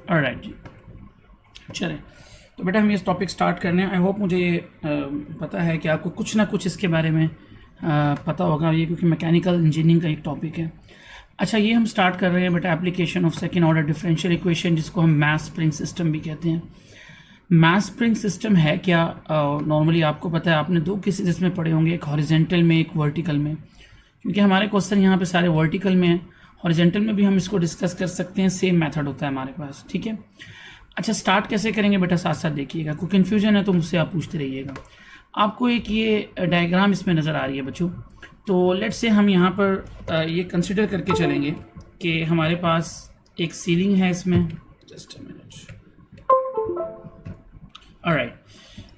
Alright जी, चलें तो बेटा हम ये टॉपिक स्टार्ट करने हैं। आई होप मुझे ये पता है कि आपको कुछ ना कुछ इसके बारे में पता होगा, ये क्योंकि मैकेनिकल इंजीनियरिंग का एक टॉपिक है। अच्छा, ये हम स्टार्ट कर रहे हैं बेटा application of second order differential equation, जिसको हम मास स्प्रिंग सिस्टम भी कहते हैं। मास स्प्रिंग सिस्टम है क्या? नॉर्मली आपको पता है, आपने दो केसेस इसमें पढ़े होंगे, एक हॉरिजेंटल में एक वर्टिकल में, क्योंकि हमारे क्वेश्चन यहाँ पे सारे वर्टिकल में हैं। हॉरिजेंटल में भी हम इसको डिस्कस कर सकते हैं, सेम मेथड होता है हमारे पास, ठीक है। अच्छा, स्टार्ट कैसे करेंगे बेटा, साथ साथ देखिएगा, कोई कन्फ्यूजन है तो मुझसे आप पूछते रहिएगा। आपको एक ये डायग्राम इसमें नज़र आ रही है बच्चों, तो लेट्स से हम यहाँ पर ये कंसिडर करके चलेंगे कि हमारे पास एक सीलिंग है इसमें, जस्ट अ मिनट, ऑलराइट।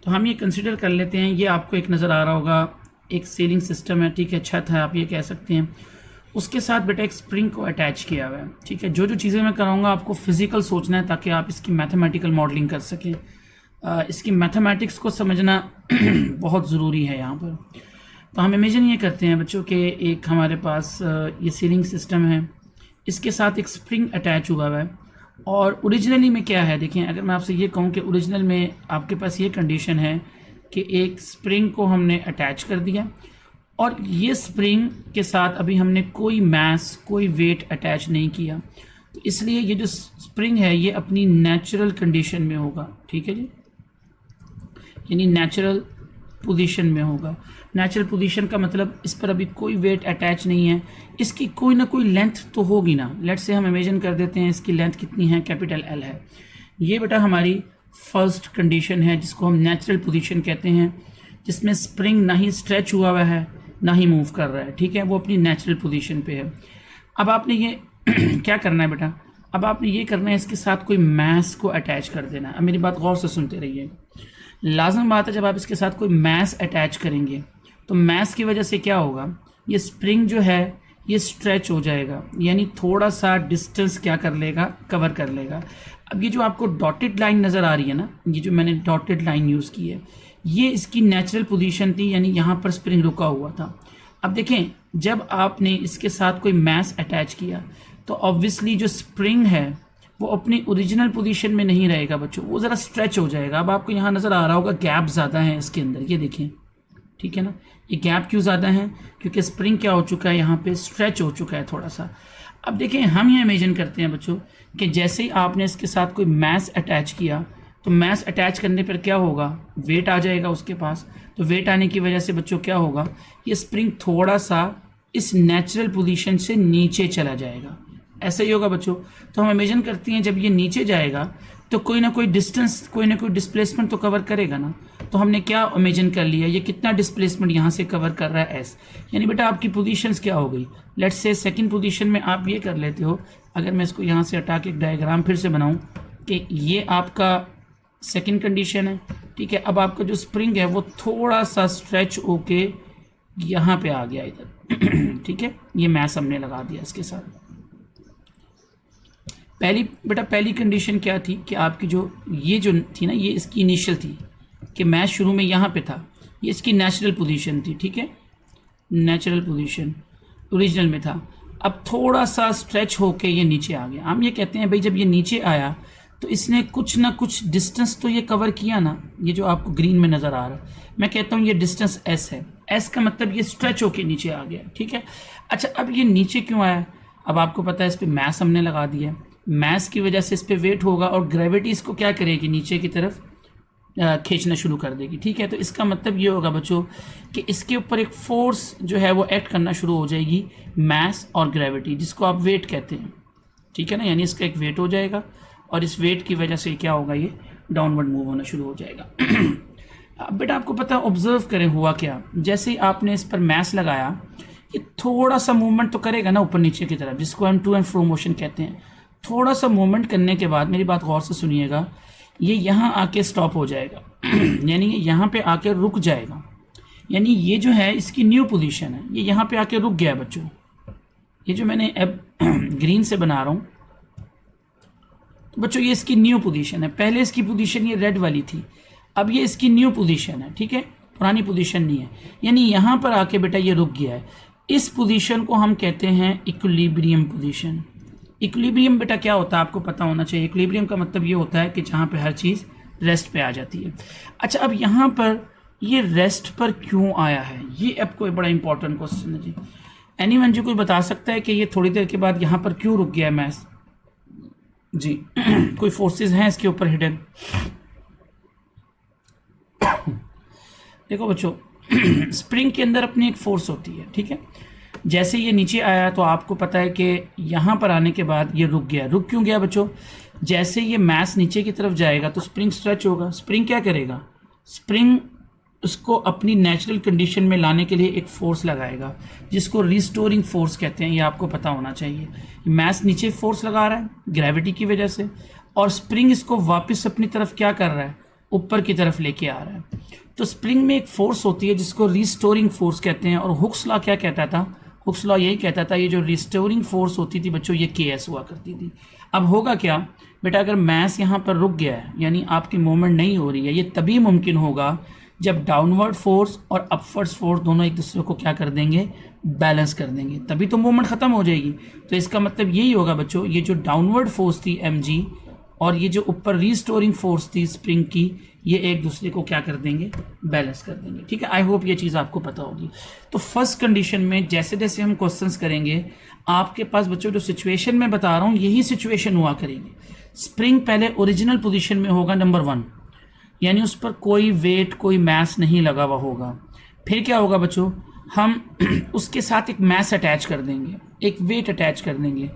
तो हम ये कंसिडर कर लेते हैं, ये आपको एक नज़र आ रहा होगा, एक सीलिंग सिस्टम है, ठीक है, छत है आप ये कह सकते हैं। उसके साथ बेटा एक स्प्रिंग को अटैच किया हुआ है, ठीक है। जो जो चीज़ें मैं कराऊंगा आपको फिजिकल सोचना है ताकि आप इसकी मैथमेटिकल मॉडलिंग कर सकें। इसकी मैथमेटिक्स को समझना बहुत ज़रूरी है यहाँ पर। तो हम इमेजिन ये करते हैं बच्चों कि एक हमारे पास ये सीलिंग सिस्टम है, इसके साथ एक स्प्रिंग अटैच हुआ है। और ओरिजिनली में क्या है, देखें, अगर मैं आपसे ये कहूँ कि ओरिजिनल में आपके पास ये कंडीशन है कि एक स्प्रिंग को हमने अटैच कर दिया और ये स्प्रिंग के साथ अभी हमने कोई मास, कोई वेट अटैच नहीं किया, तो इसलिए ये जो स्प्रिंग है ये अपनी नेचुरल कंडीशन में होगा, ठीक है जी, यानी नेचुरल पोजीशन में होगा। नेचुरल पोजीशन का मतलब इस पर अभी कोई वेट अटैच नहीं है, इसकी कोई ना कोई लेंथ तो होगी ना। लेट्स से हम इमेजिन कर देते हैं इसकी लेंथ कितनी है, कैपिटल एल है। ये बेटा हमारी फर्स्ट कंडीशन है जिसको हम नेचुरल पोजीशन कहते हैं, जिसमें स्प्रिंग ना ही स्ट्रेच हुआ है ना ही मूव कर रहा है, ठीक है, वो अपनी नेचुरल पोजीशन पे है। अब आपने ये क्या करना है बेटा, अब आपने ये करना है इसके साथ कोई मास को अटैच कर देना है। अब मेरी बात गौर से सुनते रहिए, लाजम बात है, जब आप इसके साथ कोई मास अटैच करेंगे तो मास की वजह से क्या होगा, ये स्प्रिंग जो है ये स्ट्रेच हो जाएगा, यानी थोड़ा सा डिस्टेंस क्या कर लेगा, कवर कर लेगा। अब ये जो आपको डॉटेड लाइन नज़र आ रही है ना, ये जो मैंने डॉटेड लाइन यूज़ की है, ये इसकी नेचुरल पोजीशन थी, यानी यहाँ पर स्प्रिंग रुका हुआ था। अब देखें, जब आपने इसके साथ कोई मास अटैच किया तो ऑब्वियसली जो स्प्रिंग है वो अपनी ओरिजिनल पोजीशन में नहीं रहेगा बच्चों, वो ज़रा स्ट्रेच हो जाएगा। अब आपको यहाँ नज़र आ रहा होगा गैप ज़्यादा है इसके अंदर, ये देखिए, ठीक है ना। ये गैप क्यों ज़्यादा है, क्योंकि स्प्रिंग क्या हो चुका है, यहाँ पे स्ट्रेच हो चुका है थोड़ा सा। अब देखें, हम ये इमेजिन करते हैं बच्चों कि जैसे ही आपने इसके साथ कोई मास अटैच किया तो मास अटैच करने पर क्या होगा, वेट आ जाएगा उसके पास। तो वेट आने की वजह से बच्चों क्या होगा, ये स्प्रिंग थोड़ा सा इस नेचुरल पोजीशन से नीचे चला जाएगा, ऐसा ही होगा बच्चों। तो हम इमेजिन करते हैं जब ये नीचे जाएगा तो कोई ना कोई डिस्टेंस, कोई ना कोई डिस्प्लेसमेंट तो कवर करेगा ना। तो हमने क्या इमेजिन कर लिया, ये कितना डिस्प्लेसमेंट यहाँ से कवर कर रहा है, एस, यानी बेटा आपकी पोजीशंस क्या हो गई। लेट्स से सेकंड पोजीशन में आप ये कर लेते हो, अगर मैं इसको यहाँ से हटा के एक डायग्राम फिर से बनाऊँ कि ये आपका सेकंड कंडीशन है, ठीक है। अब आपका जो स्प्रिंग है वो थोड़ा सा स्ट्रेच होके यहाँ पे आ गया इधर, ठीक है, ये मैस हमने लगा दिया इसके साथ। पहली कंडीशन क्या थी कि आपकी जो ये जो थी ना, ये इसकी इनिशियल थी कि मैच शुरू में यहाँ पे था, ये इसकी नेचुरल पोजीशन थी, ठीक है, नेचुरल पोजीशन ओरिजिनल में था। अब थोड़ा सा स्ट्रेच होके ये नीचे आ गया। हम ये कहते हैं भाई जब ये नीचे आया तो इसने कुछ ना कुछ डिस्टेंस तो ये कवर किया ना, ये जो आपको ग्रीन में नज़र आ रहा है, मैं कहता हूँ ये डिस्टेंस एस है। एस का मतलब ये स्ट्रेच होके नीचे आ गया, ठीक है। अच्छा, अब ये नीचे क्यों आया, अब आपको पता है इस पर मैस हमने लगा दिया, मैस की वजह से इस पर वेट होगा और ग्रेविटी इसको क्या करेगी, नीचे की तरफ खींचना शुरू कर देगी, ठीक है। तो इसका मतलब ये होगा बच्चों कि इसके ऊपर एक फोर्स जो है वो एक्ट करना शुरू हो जाएगी, मैस और ग्रेविटी, जिसको आप वेट कहते हैं, ठीक है ना, यानी इसका एक वेट हो जाएगा और इस वेट की वजह से क्या होगा, ये डाउनवर्ड मूव होना शुरू हो जाएगा। अब बेटा आपको पता है, ऑब्जर्व करें हुआ क्या, जैसे ही आपने इस पर मैस लगाया ये थोड़ा सा मूवमेंट तो करेगा ना ऊपर नीचे की तरफ, जिसको हम टू एंड फ्रो मोशन कहते हैं। थोड़ा सा मूवमेंट करने के बाद, मेरी बात गौर से सुनिएगा, ये यहाँ आके स्टॉप हो जाएगा, यानी ये यहाँ पे आके रुक जाएगा, यानी ये जो है इसकी न्यू पोजीशन है, ये यहाँ पे आके रुक गया बच्चों। ये जो मैंने अब ग्रीन से बना रहा हूँ तो बच्चों ये इसकी न्यू पोजीशन है, पहले इसकी पोजीशन ये रेड वाली थी, अब ये इसकी न्यू पोजीशन है, ठीक है, पुरानी पोजीशन नहीं है, यानी यहाँ पर आके बेटा ये रुक गया है। इस पोजीशन को हम कहते हैं इक्विलिब्रियम पोजीशन, इक्विलिब्रियम बेटा क्या होता है आपको पता होना चाहिए। इक्विलिब्रियम का मतलब ये होता है कि जहाँ पे हर चीज़ रेस्ट पे आ जाती है। अच्छा, अब यहाँ पर ये रेस्ट पर क्यों आया है, ये आपको एक बड़ा इंपॉर्टेंट क्वेश्चन है जी। एनीवन जी कोई बता सकता है कि ये थोड़ी देर के बाद यहाँ पर क्यों रुक गया है मैथ जी? कोई फोर्सेस हैं इसके ऊपर हिडन? देखो बच्चों, स्प्रिंग के अंदर अपनी एक फोर्स होती है, ठीक है। जैसे ये नीचे आया तो आपको पता है कि यहाँ पर आने के बाद ये रुक गया। रुक क्यों गया बच्चों? जैसे ये मास नीचे की तरफ जाएगा तो स्प्रिंग स्ट्रेच होगा। स्प्रिंग क्या करेगा? स्प्रिंग उसको अपनी नेचुरल कंडीशन में लाने के लिए एक फोर्स लगाएगा जिसको रिस्टोरिंग फोर्स कहते हैं। ये आपको पता होना चाहिए। मास नीचे फोर्स लगा रहा है ग्रेविटी की वजह से, और स्प्रिंग इसको वापस अपनी तरफ क्या कर रहा है? ऊपर की तरफ लेके आ रहा है। तो स्प्रिंग में एक फोर्स होती है जिसको रिस्टोरिंग फोर्स कहते हैं। और हुक्स लॉ क्या कहता था? हुक्स लॉ यही कहता था, ये जो रिस्टोरिंग फोर्स होती थी बच्चों, ये KS हुआ करती थी। अब होगा क्या बेटा, अगर मास यहाँ पर रुक गया है यानी आपकी मूवमेंट नहीं हो रही है, ये तभी मुमकिन होगा जब डाउनवर्ड फोर्स और अपवर्ड्स फोर्स दोनों एक दूसरे को क्या कर देंगे? बैलेंस कर देंगे, तभी तो मूवमेंट खत्म हो जाएगी। तो इसका मतलब यही होगा बच्चों, ये जो डाउनवर्ड फोर्स थी mg और ये जो ऊपर रिस्टोरिंग फोर्स थी स्प्रिंग की, ये एक दूसरे को क्या कर देंगे? बैलेंस कर देंगे, ठीक है। आई होप ये चीज़ आपको पता होगी। तो फर्स्ट कंडीशन में जैसे जैसे हम क्वेश्चंस करेंगे, आपके पास बच्चों जो सिचुएशन मैं बता रहा हूँ यही सिचुएशन हुआ करेगी। स्प्रिंग पहले ओरिजिनल पोजीशन में होगा, नंबर 1, यानी उस पर कोई वेट कोई मास नहीं लगा हुआ होगा। फिर क्या होगा बच्चों, हम उसके साथ एक मास अटैच कर देंगे, एक वेट अटैच कर देंगे।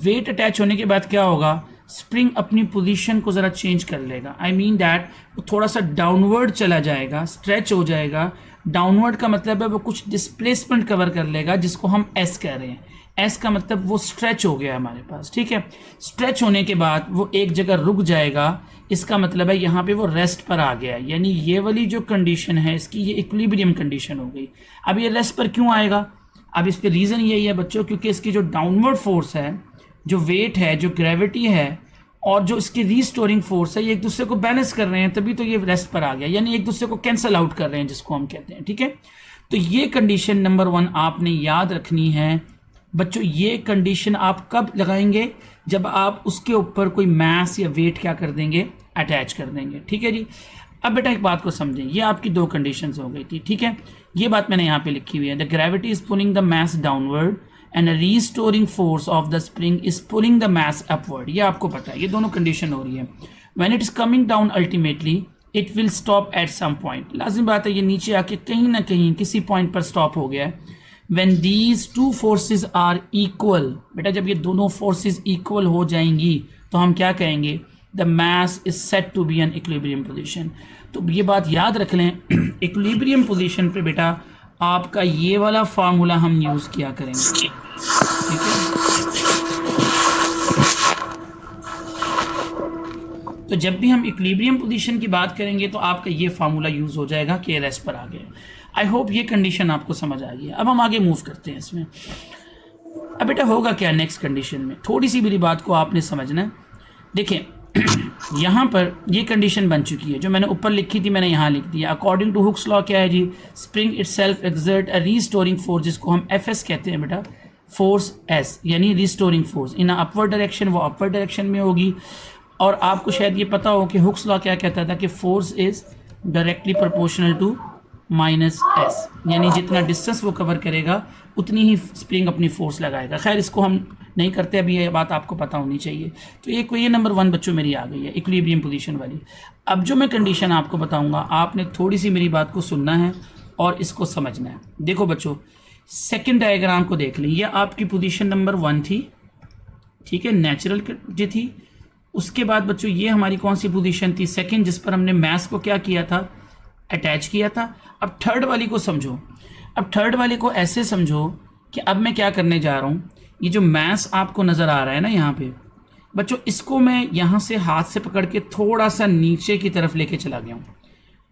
वेट अटैच होने के बाद क्या होगा? स्प्रिंग अपनी पोजीशन को ज़रा चेंज कर लेगा। आई मीन दैट वो थोड़ा सा डाउनवर्ड चला जाएगा, स्ट्रेच हो जाएगा। डाउनवर्ड का मतलब है वो कुछ डिस्प्लेसमेंट कवर कर लेगा, जिसको हम एस कह रहे हैं। एस का मतलब वो स्ट्रेच हो गया हमारे पास, ठीक है। स्ट्रेच होने के बाद वो एक जगह रुक जाएगा, इसका मतलब है यहाँ पे वो रेस्ट पर आ गया। यानी ये वाली जो कंडीशन है इसकी, ये इक्विलिब्रियम कंडीशन हो गई। अब ये रेस्ट पर क्यों आएगा? अब इसके रीज़न यही है बच्चों, क्योंकि इसकी जो डाउनवर्ड फोर्स है, जो वेट है, जो ग्रेविटी है और जो इसकी रीस्टोरिंग फोर्स है, ये एक दूसरे को बैलेंस कर रहे हैं, तभी तो ये रेस्ट पर आ गया। यानी एक दूसरे को कैंसल आउट कर रहे हैं, जिसको हम कहते हैं, ठीक है। तो ये कंडीशन नंबर 1 आपने याद रखनी है बच्चों। ये कंडीशन आप कब लगाएंगे? जब आप उसके ऊपर कोई मास या वेट क्या कर देंगे? अटैच कर देंगे, ठीक है जी। अब बेटा एक बात को समझें, ये आपकी 2 कंडीशंस हो गई थी, ठीक है। ये बात मैंने यहाँ पे लिखी हुई है, the gravity is pulling the mass downward and restoring force of the spring is pulling the mass upward. ये आपको पता है, ये दोनों कंडीशन हो रही है। When it is coming down ultimately it will stop at some point. लाजिम बात है, ये नीचे आके कहीं ना कहीं किसी पॉइंट पर स्टॉप हो गया है। When these two forces are equal, बेटा जब ये दोनों फोर्सेस इक्वल हो जाएंगी तो हम क्या कहेंगे? The mass is set to be an equilibrium position। तो ये बात याद रख लें, इक्विलिब्रियम पोजीशन पे बेटा आपका ये वाला फार्मूला हम यूज़ किया करेंगे, ठीक है। तो जब भी हम इक्विलिब्रियम पोजीशन की बात करेंगे तो आपका ये फार्मूला यूज़ हो जाएगा कि रेस्ट पर आ गए। आई होप ये कंडीशन आपको समझ आ गई है। अब हम आगे मूव करते हैं इसमें। अब बेटा होगा क्या नेक्स्ट कंडीशन में? थोड़ी सी मेरी बात को आपने समझना है। देखें यहाँ पर ये कंडीशन बन चुकी है, जो मैंने ऊपर लिखी थी मैंने यहाँ लिख दिया। अकॉर्डिंग टू हुक्स लॉ क्या है जी? Spring itself exert a restoring force, जिसको हम FS कहते हैं बेटा, फोर्स S, यानी restoring force in upward direction, वो अपवर्ड डायरेक्शन में होगी। और आपको शायद ये पता हो कि हुक्स लॉ क्या कहता था कि force is directly proportional to -S, यानी जितना डिस्टेंस वो कवर करेगा उतनी ही स्प्रिंग अपनी फोर्स लगाएगा। खैर इसको हम नहीं करते, अभी ये बात आपको पता होनी चाहिए। तो ये नंबर 1 बच्चों मेरी आ गई है, इक्विलिब्रियम पोजीशन वाली। अब जो मैं कंडीशन आपको बताऊंगा, आपने थोड़ी सी मेरी बात को सुनना है और इसको समझना है। देखो बच्चों, सेकंड डायग्राम को देख लें। ये आपकी पोजीशन नंबर 1 थी, ठीक है, नेचुरल जो थी। उसके बाद बच्चों ये हमारी कौन सी पोजीशन थी? सेकंड, जिस पर हमने मास को क्या किया था? अटैच किया था। अब थर्ड वाली को समझो। अब थर्ड वाले को ऐसे समझो कि अब मैं क्या करने जा रहा हूँ। ये जो मास आपको नज़र आ रहा है ना यहाँ पे बच्चों, इसको मैं यहाँ से हाथ से पकड़ के थोड़ा सा नीचे की तरफ लेके चला गया हूँ,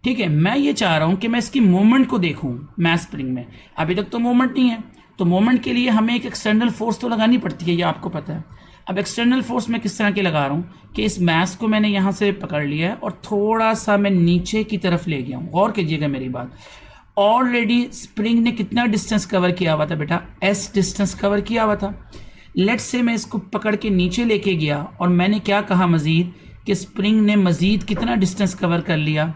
ठीक है। मैं ये चाह रहा हूँ कि मैं इसकी मूवमेंट को देखूँ मास स्प्रिंग में। अभी तक तो मूवमेंट नहीं है, तो मूवमेंट के लिए हमें एक एक्सटर्नल फोर्स तो लगानी पड़ती है, ये आपको पता है। अब एक्सटर्नल फोर्स मैं किस तरह के लगा रहा हूँ कि इस मास को मैंने यहाँ से पकड़ लिया है और थोड़ा सा मैं नीचे की तरफ ले गया हूँ। गौर कीजिएगा मेरी बात। ऑलरेडी स्प्रिंग ने कितना डिस्टेंस कवर किया हुआ था बेटा? S डिस्टेंस कवर किया हुआ था। लेट्स से मैं इसको पकड़ के नीचे लेके गया और मैंने क्या कहा मज़ीद कि स्प्रिंग ने मज़ीद कितना डिस्टेंस कवर कर लिया,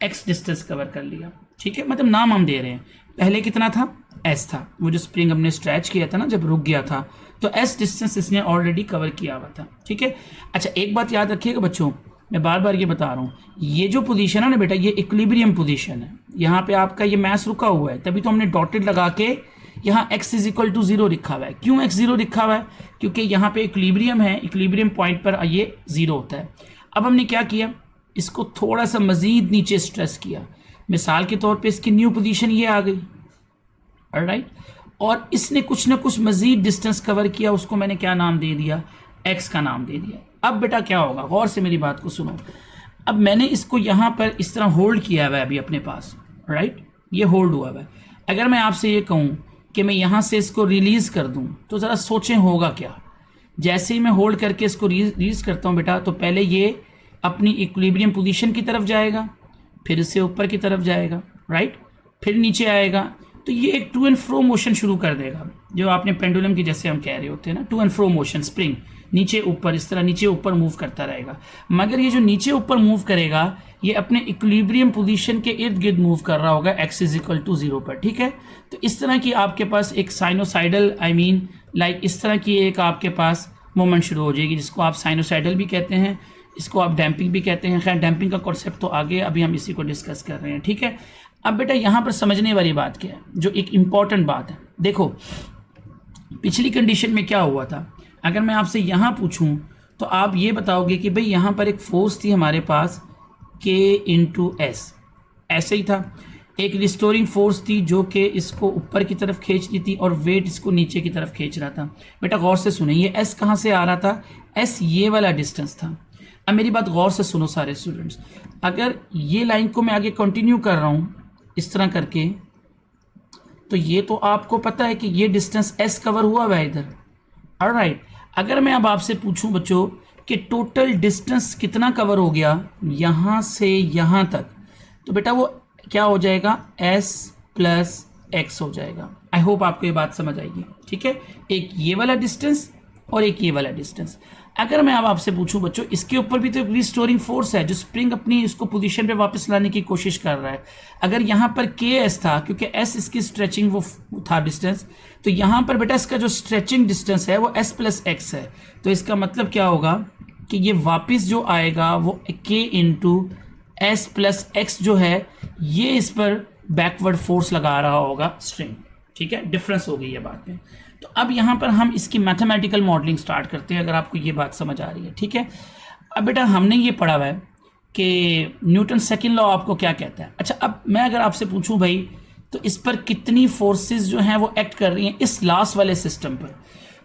x डिस्टेंस कवर कर लिया, ठीक है। मतलब नाम हम दे रहे हैं, पहले कितना था, s था, वो जो स्प्रिंग हमने स्ट्रेच किया था ना जब रुक गया था, तो s डिस्टेंस इसने ऑलरेडी कवर किया हुआ था, ठीक है। अच्छा एक बात याद रखिएगा बच्चों, मैं बार बार ये बता रहा हूँ, ये जो पोजीशन है ना बेटा, ये इक्विलिब्रियम पोजीशन है। यहाँ पे आपका ये मैस रुका हुआ है, तभी तो हमने डॉटेड लगा के यहाँ x इज इक्वल टू 0 लिखा हुआ है। क्यों x 0 लिखा हुआ है, क्योंकि यहाँ पे इक्विलिब्रियम है, इक्विलिब्रियम पॉइंट पर ये 0 होता है। अब हमने क्या किया, इसको थोड़ा सा मजीद नीचे स्ट्रेस किया, मिसाल के तौर पे इसकी न्यू पोजीशन ये आ गई, ऑलराइट, और इसने कुछ ना कुछ मजीद डिस्टेंस कवर किया, उसको मैंने क्या नाम दे दिया, x का नाम दे दिया। अब बेटा क्या होगा, गौर से मेरी बात को सुनो। अब मैंने इसको यहाँ पर इस तरह होल्ड किया हुआ है अभी अपने पास, राइट, ये होल्ड हुआ हुआ है। अगर मैं आपसे ये कहूँ कि मैं यहाँ से इसको रिलीज़ कर दूँ, तो ज़रा सोचें होगा क्या। जैसे ही मैं होल्ड करके इसको रिलीज़ करता हूँ बेटा, तो पहले ये अपनी इक्विलिब्रियम पोजीशन की तरफ जाएगा, फिर इससे ऊपर की तरफ जाएगा, राइट, फिर नीचे आएगा, तो ये एक टू एंड फ्रो मोशन शुरू कर देगा, जो आपने पेंडुलम की जैसे हम कह रहे होते हैं ना, to and fro motion, spring नीचे ऊपर इस तरह नीचे ऊपर मूव करता रहेगा। मगर ये जो नीचे ऊपर मूव करेगा, ये अपने इक्विलिब्रियम पोजीशन के इर्द गिर्द मूव कर रहा होगा x इज इक्वल टू 0 पर, ठीक है। तो इस तरह की आपके पास एक साइनोसाइडल, आई मीन लाइक इस तरह की एक आपके पास मोमेंट शुरू हो जाएगी, जिसको आप साइनोसाइडल भी कहते हैं, इसको आप डैम्पिंग भी कहते हैं। खैर डैम्पिंग का कॉन्सेप्ट तो आगे अभी हम इसी को डिस्कस कर रहे हैं, ठीक है। अब बेटा यहाँ पर समझने वाली बात क्या है, जो एक इम्पॉर्टेंट बात है, देखो पिछली कंडीशन में क्या हुआ था। अगर मैं आपसे यहाँ पूछूं तो आप ये बताओगे कि भाई यहाँ पर एक फोर्स थी हमारे पास K इंटू एस, ऐसे ही था। एक रिस्टोरिंग फोर्स थी जो कि इसको ऊपर की तरफ खींच रही थी और वेट इसको नीचे की तरफ खींच रहा था। बेटा गौर से सुने, ये S कहाँ से आ रहा था, S ये वाला डिस्टेंस था। अब मेरी बात गौर से सुनो सारे स्टूडेंट्स, अगर ये लाइन को मैं आगे कंटिन्यू कर रहा हूँ इस तरह करके, तो ये तो आपको पता है कि ये डिस्टेंस S कवर हुआ हुआ है इधर, ऑलराइट। अगर मैं अब आपसे पूछूं बच्चों कि टोटल डिस्टेंस कितना कवर हो गया यहाँ से यहाँ तक, तो बेटा वो क्या हो जाएगा, s प्लस एक्स हो जाएगा। आई होप आपको ये बात समझ आएगी, ठीक है। एक ये वाला डिस्टेंस और एक ये वाला डिस्टेंस। अगर मैं अब आपसे पूछूं बच्चों, इसके ऊपर भी तो एक रिस्टोरिंग फोर्स है जो स्प्रिंग अपनी इसको पोजीशन पे वापस लाने की कोशिश कर रहा है। अगर यहाँ पर के एस था, क्योंकि एस इसकी स्ट्रेचिंग वो था डिस्टेंस, तो यहाँ पर बेटा इसका जो स्ट्रेचिंग डिस्टेंस है वो एस प्लस एक्स है। तो इसका मतलब क्या होगा कि ये वापस जो आएगा वो के इंटू एस प्लस एक्स जो है, ये इस पर बैकवर्ड फोर्स लगा रहा होगा स्ट्रिंग, ठीक है। डिफरेंस हो गई है बात में। तो अब यहाँ पर हम इसकी मैथमेटिकल मॉडलिंग स्टार्ट करते हैं, अगर आपको ये बात समझ आ रही है, ठीक है। अब बेटा हमने ये पढ़ा हुआ है कि न्यूटन सेकंड लॉ आपको क्या कहता है। अच्छा अब मैं अगर आपसे पूछूं भाई, तो इस पर कितनी फोर्सेस जो हैं वो एक्ट कर रही हैं इस लास्ट वाले सिस्टम पर,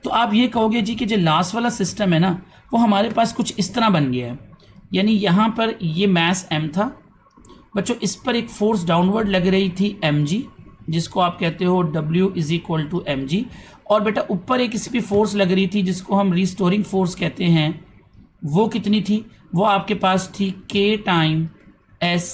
तो आप ये कहोगे जी कि जो लास्ट वाला सिस्टम है ना, वो हमारे पास कुछ इस तरह बन गया है। यानी यहाँ पर ये मैस m था बच्चों, इस पर एक फोर्स डाउनवर्ड लग रही थी mg, जिसको आप कहते हो W is equal to mg, और बेटा ऊपर एक इस पर फोर्स लग रही थी जिसको हम रिस्टोरिंग फोर्स कहते हैं। वो कितनी थी, वो आपके पास थी k time s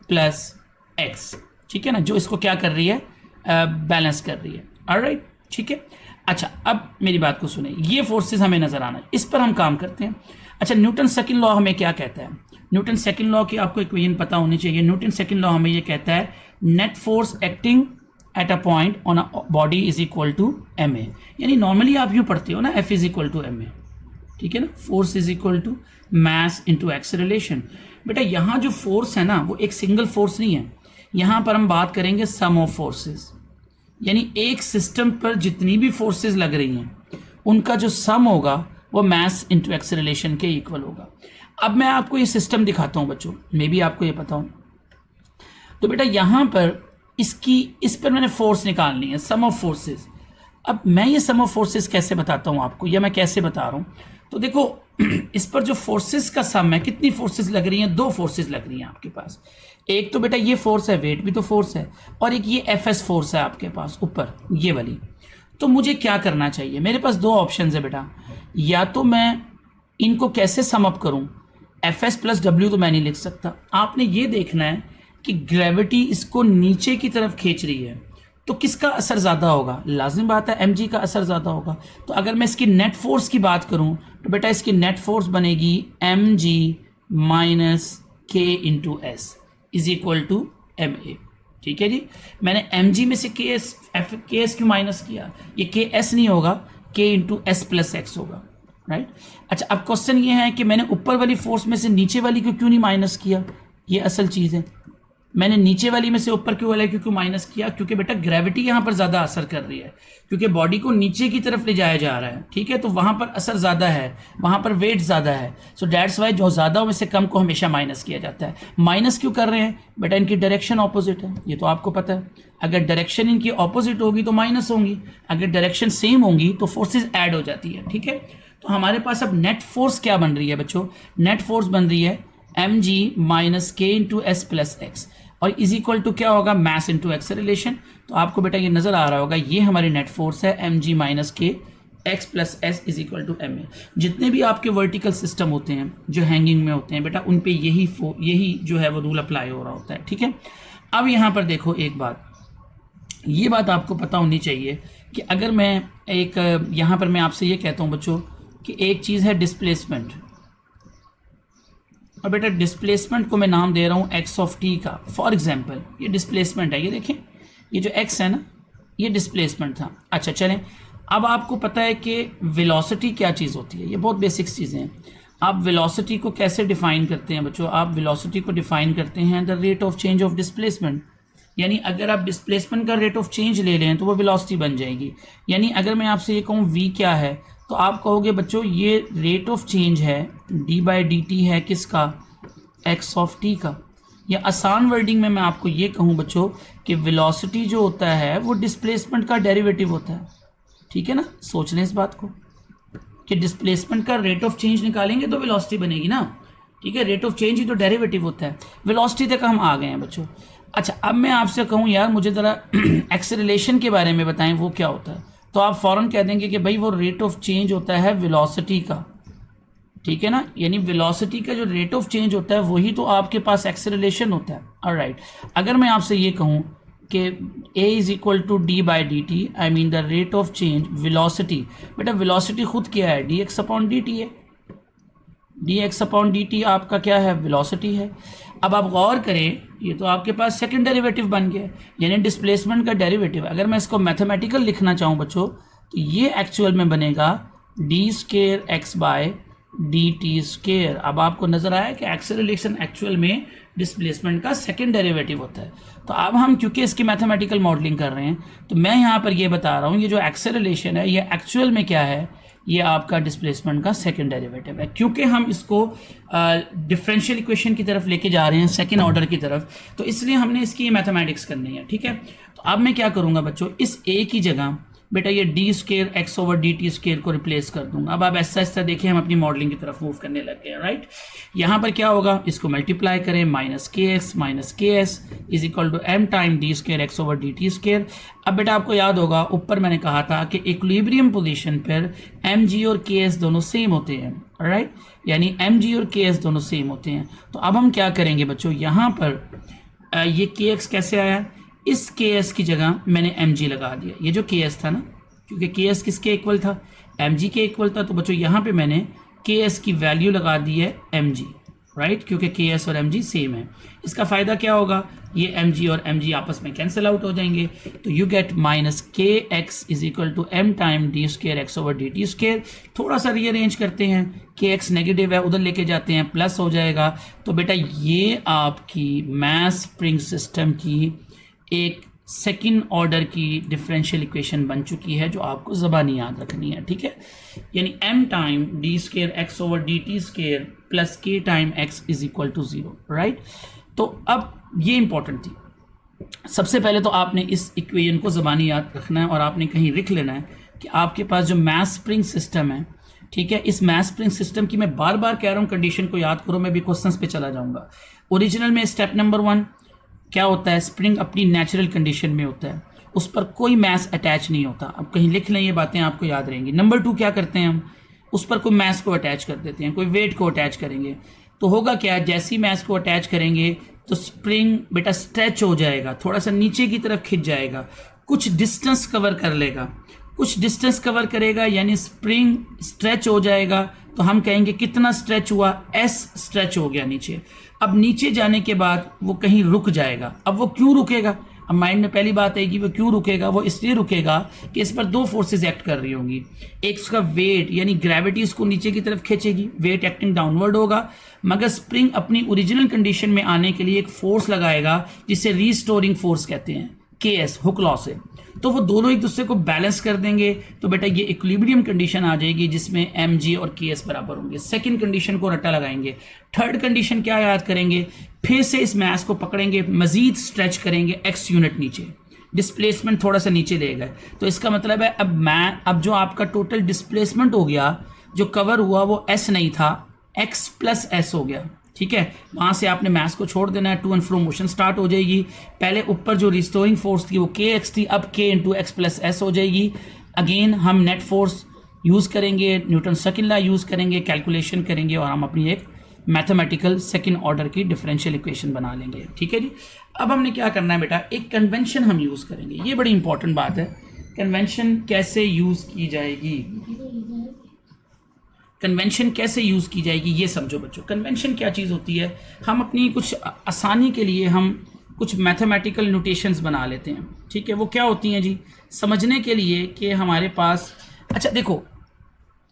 plus x, ठीक है ना, जो इसको क्या कर रही है, बैलेंस कर रही है, ऑलराइट, ठीक है। अच्छा अब मेरी बात को सुने, ये फोर्सेस हमें नजर आना है, इस पर हम काम करते हैं। अच्छा न्यूटन सेकंड लॉ हमें क्या कहता है, न्यूटन सेकंड लॉ की आपको इक्वेशन पता होनी चाहिए। न्यूटन सेकंड लॉ हमें ये कहता है net force acting at a point on a body is equal to M A. यानी नॉर्मली आप यूँ पढ़ते हो ना, F is equal to M A, ठीक है ना, force is equal to mass into acceleration. बेटा यहाँ जो फोर्स है ना, वो एक सिंगल फोर्स नहीं है, यहाँ पर हम बात करेंगे सम ऑफ फोर्सेस, यानी एक सिस्टम पर जितनी भी फोर्सेस लग रही हैं उनका जो सम होगा वो मास इंटू एक्सेलरेशन के इक्वल होगा। अब मैं आपको ये सिस्टम दिखाता हूँ बच्चों, मे बी आपको ये पता हो। तो बेटा यहाँ पर इस पर मैंने फोर्स निकालनी है, सम ऑफ फोर्सेस। अब मैं ये सम ऑफ फोर्सेस कैसे बताता हूँ आपको, या मैं कैसे बता रहा हूँ, तो देखो इस पर जो फोर्सेस का सम है, कितनी फोर्सेस लग रही हैं, दो फोर्सेस लग रही हैं आपके पास। एक तो बेटा ये फोर्स है, वेट भी तो फोर्स है, और एक ये एफ एस फोर्स है आपके पास ऊपर, ये वाली। तो मुझे क्या करना चाहिए, मेरे पास दो ऑप्शन है बेटा, या तो मैं इनको कैसे सम अप करूँ, एफ एस प्लस डब्ल्यू तो मैं नहीं लिख सकता। आपने ये देखना है कि ग्रेविटी इसको नीचे की तरफ खींच रही है, तो किसका असर ज़्यादा होगा? लाजिम बात है mg का असर ज़्यादा होगा। तो अगर मैं इसकी नेट फोर्स की बात करूं तो बेटा इसकी नेट फोर्स बनेगी mg minus k into S is equal to ma। ठीक है जी, मैंने mg में से ks क्यों माइनस किया? ये ks नहीं होगा, k into S plus x होगा, राइट। अच्छा, अब क्वेश्चन ये है कि मैंने ऊपर वाली फोर्स में से नीचे वाली को क्यों नहीं माइनस किया? ये असल चीज़ है। मैंने नीचे वाली में से ऊपर क्यों वाला क्यों माइनस किया? क्योंकि बेटा ग्रेविटी यहाँ पर ज़्यादा असर कर रही है, क्योंकि बॉडी को नीचे की तरफ ले जाया जा रहा है, ठीक है, तो वहाँ पर असर ज़्यादा है, वहाँ पर वेट ज़्यादा है। सो डैट्स वाई जो ज़्यादा में से कम को हमेशा माइनस किया जाता है। माइनस क्यों कर रहे हैं? बेटा इनकी डायरेक्शन ऑपोजिट है, ये तो आपको पता है। अगर डायरेक्शन इनकी ऑपोजिट होगी तो माइनस होंगी, अगर डायरेक्शन सेम होंगी तो फोर्सेज ऐड हो जाती है, ठीक है। तो हमारे पास अब नेट फोर्स क्या बन रही है बच्चों? नेट फोर्स बन रही है mg minus K into S plus X, और इज इक्वल टू क्या होगा? Mass into acceleration. तो आपको बेटा ये नजर आ रहा होगा, ये हमारी नेट फोर्स है mg minus K X plus S is equal to M A. जितने भी आपके वर्टिकल सिस्टम होते हैं जो हैंगिंग में होते हैं बेटा, उन पे यही जो है वो रूल अप्लाई हो रहा होता है, ठीक है। अब यहाँ पर देखो एक बात, ये बात आपको पता होनी चाहिए कि अगर मैं एक यहाँ पर मैं आपसे ये कहता हूँ बच्चों कि एक चीज़ है डिस्प्लेसमेंट, और बेटा डिस्प्लेसमेंट को मैं नाम दे रहा हूँ एक्स ऑफ टी का। फॉर एग्जांपल ये डिस्प्लेसमेंट है, ये देखें, ये जो एक्स है ना, ये डिस्प्लेसमेंट था। अच्छा चलें, अब आपको पता है कि वेलोसिटी क्या चीज़ होती है, ये बहुत बेसिक्स चीज़ें हैं। आप वेलोसिटी को कैसे डिफाइन करते हैं बच्चों? आप वेलोसिटी को डिफाइन करते हैं the rate of change of displacement. यानी अगर आप डिस्प्लेसमेंट का रेट ऑफ चेंज ले लें तो वो वेलोसिटी बन जाएगी। यानी अगर मैं आपसे ये कहूँ v क्या है, तो आप कहोगे बच्चों ये रेट ऑफ चेंज है d बाई डी टी है किसका? x ऑफ t का। या आसान वर्डिंग में मैं आपको ये कहूँ बच्चों कि वेलोसिटी जो होता है वो डिस्प्लेसमेंट का डेरिवेटिव होता है, ठीक है ना। सोच लें इस बात को कि डिस्प्लेसमेंट का रेट ऑफ चेंज निकालेंगे तो वेलोसिटी बनेगी ना, ठीक है। रेट ऑफ चेंज ही तो डेरिवेटिव होता है। वेलोसिटी तक हम आ गए हैं बच्चों। अच्छा, अब मैं आपसे कहूँ यार मुझे ज़रा एक्सेलरेशन के बारे में बताएं, वो क्या होता है? तो आप फ़ौरन कह देंगे कि भाई वो रेट ऑफ चेंज होता है वेलोसिटी का, ठीक है ना। यानी वेलोसिटी का जो रेट ऑफ चेंज होता है वही तो आपके पास एक्सेलरेशन होता है। ऑलराइट, अगर मैं आपसे ये कहूँ कि a is equal to d by d t, I mean the rate of change velocity. बेटा वेलोसिटी खुद क्या है? D x upon d t है। D x upon d t आपका क्या है? वेलोसिटी है। अब आप गौर करें, ये तो आपके पास सेकंड डेरिवेटिव बन गया, यानी डिस्प्लेसमेंट का डेरिवेटिव। अगर मैं इसको मैथमेटिकल लिखना चाहूँ बच्चों तो ये एक्चुअल में बनेगा D square X by D T square. अब आपको नजर आया कि एक्सेलरेशन एक्चुअल में डिस्प्लेसमेंट का सेकंड डेरिवेटिव होता है। तो अब हम क्योंकि इसकी मैथमेटिकल मॉडलिंग कर रहे हैं तो मैं यहाँ पर ये बता रहा हूँ ये जो एक्सेलरेशन है ये एक्चुअल में क्या है? ये आपका डिस्प्लेसमेंट का सेकंड डेरिवेटिव है। क्योंकि हम इसको डिफरेंशियल इक्वेशन की तरफ लेके जा रहे हैं, सेकंड ऑर्डर की तरफ, तो इसलिए हमने इसकी मैथमेटिक्स करनी है, ठीक है। तो अब मैं क्या करूँगा बच्चों, इस a की जगह बेटा ये D square x over D T square को रिप्लेस कर दूंगा। अब आप ऐसा ऐसा देखिए हम अपनी मॉडलिंग की तरफ मूव करने लग गए हैं, राइट। यहाँ पर क्या होगा? इसको मल्टीप्लाई करें, minus K S is equal to M time D square x over D T square. अब बेटा आपको याद होगा ऊपर मैंने कहा था कि इक्विलिब्रियम पोजीशन पर एम जी और के एस दोनों सेम होते हैं, राइट। यानी एम जी और के एस दोनों सेम होते हैं। तो अब हम क्या करेंगे बच्चों, यहाँ पर ये के एक्स कैसे आया? इस के एस की जगह मैंने एम जी लगा दिया। ये जो के एस था ना, क्योंकि के एस किसके इक्वल था? एम जी के इक्वल था। तो बच्चों यहाँ पे मैंने के एस की वैल्यू लगा दी है एम जी, राइट, क्योंकि के एस और एम जी सेम है। इसका फ़ायदा क्या होगा? ये एम जी और एम जी आपस में कैंसिल आउट हो जाएंगे। तो you get minus K X is equal to M time D square x over D T square. थोड़ा सा रीअरेंज करते हैं, के एक्स नेगेटिव है उधर लेके जाते हैं, प्लस हो जाएगा। तो बेटा ये आपकी मास स्प्रिंग सिस्टम की एक सेकंड ऑर्डर की डिफरेंशियल इक्वेशन बन चुकी है जो आपको ज़बानी याद रखनी है, ठीक है। यानी m time D square x over D T square plus k time x is equal to 0, right. तो अब ये इंपॉर्टेंट थी। सबसे पहले तो आपने इस इक्वेशन को ज़बानी याद रखना है और आपने कहीं लिख लेना है कि आपके पास जो मास स्प्रिंग सिस्टम है, ठीक है, इस मास स्प्रिंग सिस्टम की मैं बार बार कह रहा हूँ कंडीशन को याद करो, मैं भी क्वेश्चंस पे चला जाऊँगा। ओरिजिनल में स्टेप नंबर 1 क्या होता है? स्प्रिंग अपनी नेचुरल कंडीशन में होता है, उस पर कोई मैस अटैच नहीं होता। अब कहीं लिख लें, ये बातें आपको याद रहेंगी। नंबर 2 क्या करते हैं हम? उस पर कोई मैस को अटैच कर देते हैं, कोई वेट को अटैच करेंगे। तो होगा क्या? जैसे ही मैस को अटैच करेंगे तो स्प्रिंग बेटा स्ट्रेच हो जाएगा, थोड़ा सा नीचे की तरफ खिंच जाएगा। कुछ डिस्टेंस कवर कर लेगा, कुछ डिस्टेंस कवर करेगा यानी स्प्रिंग स्ट्रेच हो जाएगा, तो हम कहेंगे कितना स्ट्रेच हुआ, एस स्ट्रेच हो गया नीचे। अब नीचे जाने के बाद वो कहीं रुक जाएगा। अब वो क्यों रुकेगा, अब माइंड में पहली बात है कि वो क्यों रुकेगा, वो इसलिए रुकेगा कि इस पर दो फोर्सेस एक्ट कर रही होंगी। एक उसका वेट यानी ग्रेविटी इसको नीचे की तरफ खींचेगी, वेट एक्टिंग डाउनवर्ड होगा, मगर स्प्रिंग अपनी ओरिजिनल कंडीशन में आने के लिए एक फोर्स लगाएगा जिसे रीस्टोरिंग फोर्स कहते हैं, केएस, हुक लॉ से। तो वो दोनों एक दूसरे को बैलेंस कर देंगे, तो बेटा ये इक्विलिब्रियम कंडीशन आ जाएगी जिसमें mg और ks बराबर होंगे। सेकंड कंडीशन को रट्टा लगाएंगे। थर्ड कंडीशन क्या याद करेंगे, फिर से इस मैस को पकड़ेंगे, मजीद स्ट्रेच करेंगे x यूनिट नीचे, डिस्प्लेसमेंट थोड़ा सा नीचे ले गए, तो इसका मतलब है अब जो आपका टोटल डिस्प्लेसमेंट हो गया, जो कवर हुआ वो s नहीं था, x प्लस s हो गया। ठीक है, वहां से आपने मैस को छोड़ देना है, to and fro motion start हो जाएगी। पहले ऊपर जो रिस्टोरिंग फोर्स थी वो kx थी, अब k into x plus S हो जाएगी। अगेन हम नेट फोर्स यूज़ करेंगे, न्यूटन सेकंड लॉ यूज़ करेंगे, कैलकुलेशन करेंगे और हम अपनी एक मैथमेटिकल सेकंड ऑर्डर की डिफरेंशियल इक्वेशन बना लेंगे। ठीक है जी। अब हमने क्या करना है बेटा, एक कन्वेंशन हम यूज़ करेंगे, ये बड़ी इंपॉर्टेंट बात है। कन्वेंशन कैसे यूज़ की जाएगी, कन्वेंशन कैसे यूज़ की जाएगी ये समझो बच्चों। कन्वेंशन क्या चीज़ होती है, हम अपनी कुछ आसानी के लिए हम कुछ मैथमेटिकल नोटेशंस बना लेते हैं। ठीक है, वो क्या होती हैं जी, समझने के लिए कि हमारे पास, अच्छा देखो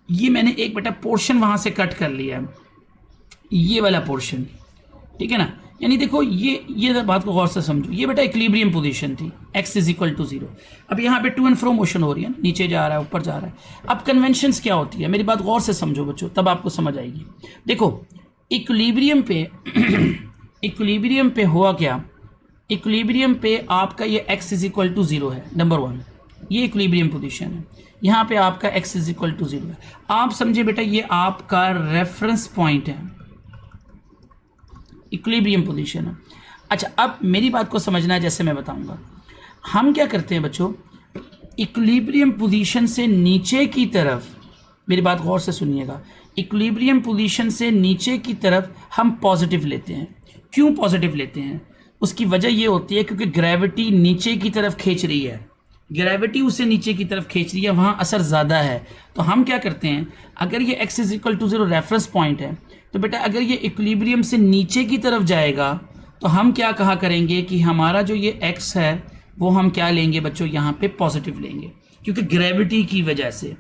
ये मैंने एक बेटा पोर्शन वहाँ से कट कर लिया है, ये वाला पोर्शन, ठीक है ना, यानी देखो ये बात को गौर से समझो, ये बेटा इक्विलिब्रियम पोजीशन थी, x इज इक्वल टू 0। अब यहाँ पे टू एंड फ्रो मोशन हो रही है ना, नीचे जा रहा है ऊपर जा रहा है। अब कन्वेंशंस क्या होती है, मेरी बात गौर से समझो बच्चों, तब आपको समझ आएगी। देखो इक्विलिब्रियम पे हुआ क्या, इक्विलिब्रियम पे आपका ये x इज इक्वल टू 0 है, नंबर 1, ये इक्विलिब्रियम पोजीशन है। यहाँ पे आपका x इज इक्वल टू 0 है। आप समझे बेटा ये आपका रेफरेंस पॉइंट है, इक्विलिब्रियम पोजीशन है। अच्छा अब मेरी बात को समझना है, जैसे मैं बताऊंगा। हम क्या करते हैं बच्चों, इक्विलिब्रियम पोजीशन से नीचे की तरफ, मेरी बात गौर से सुनिएगा, इक्विलिब्रियम पोजीशन से नीचे की तरफ हम पॉजिटिव लेते हैं। क्यों पॉजिटिव लेते हैं, उसकी वजह ये होती है क्योंकि ग्रेविटी नीचे की तरफ खींच रही है, ग्रेविटी उसे नीचे की तरफ खींच रही है, वहाँ असर ज़्यादा है। तो हम क्या करते हैं, अगर ये x is equal to 0 reference point है, तो बेटा अगर ये इक्विलिब्रियम से नीचे की तरफ जाएगा तो हम क्या कहा करेंगे कि हमारा जो ये x है वो हम क्या लेंगे बच्चों, यहाँ पे पॉजिटिव लेंगे क्योंकि ग्रेविटी की वजह से।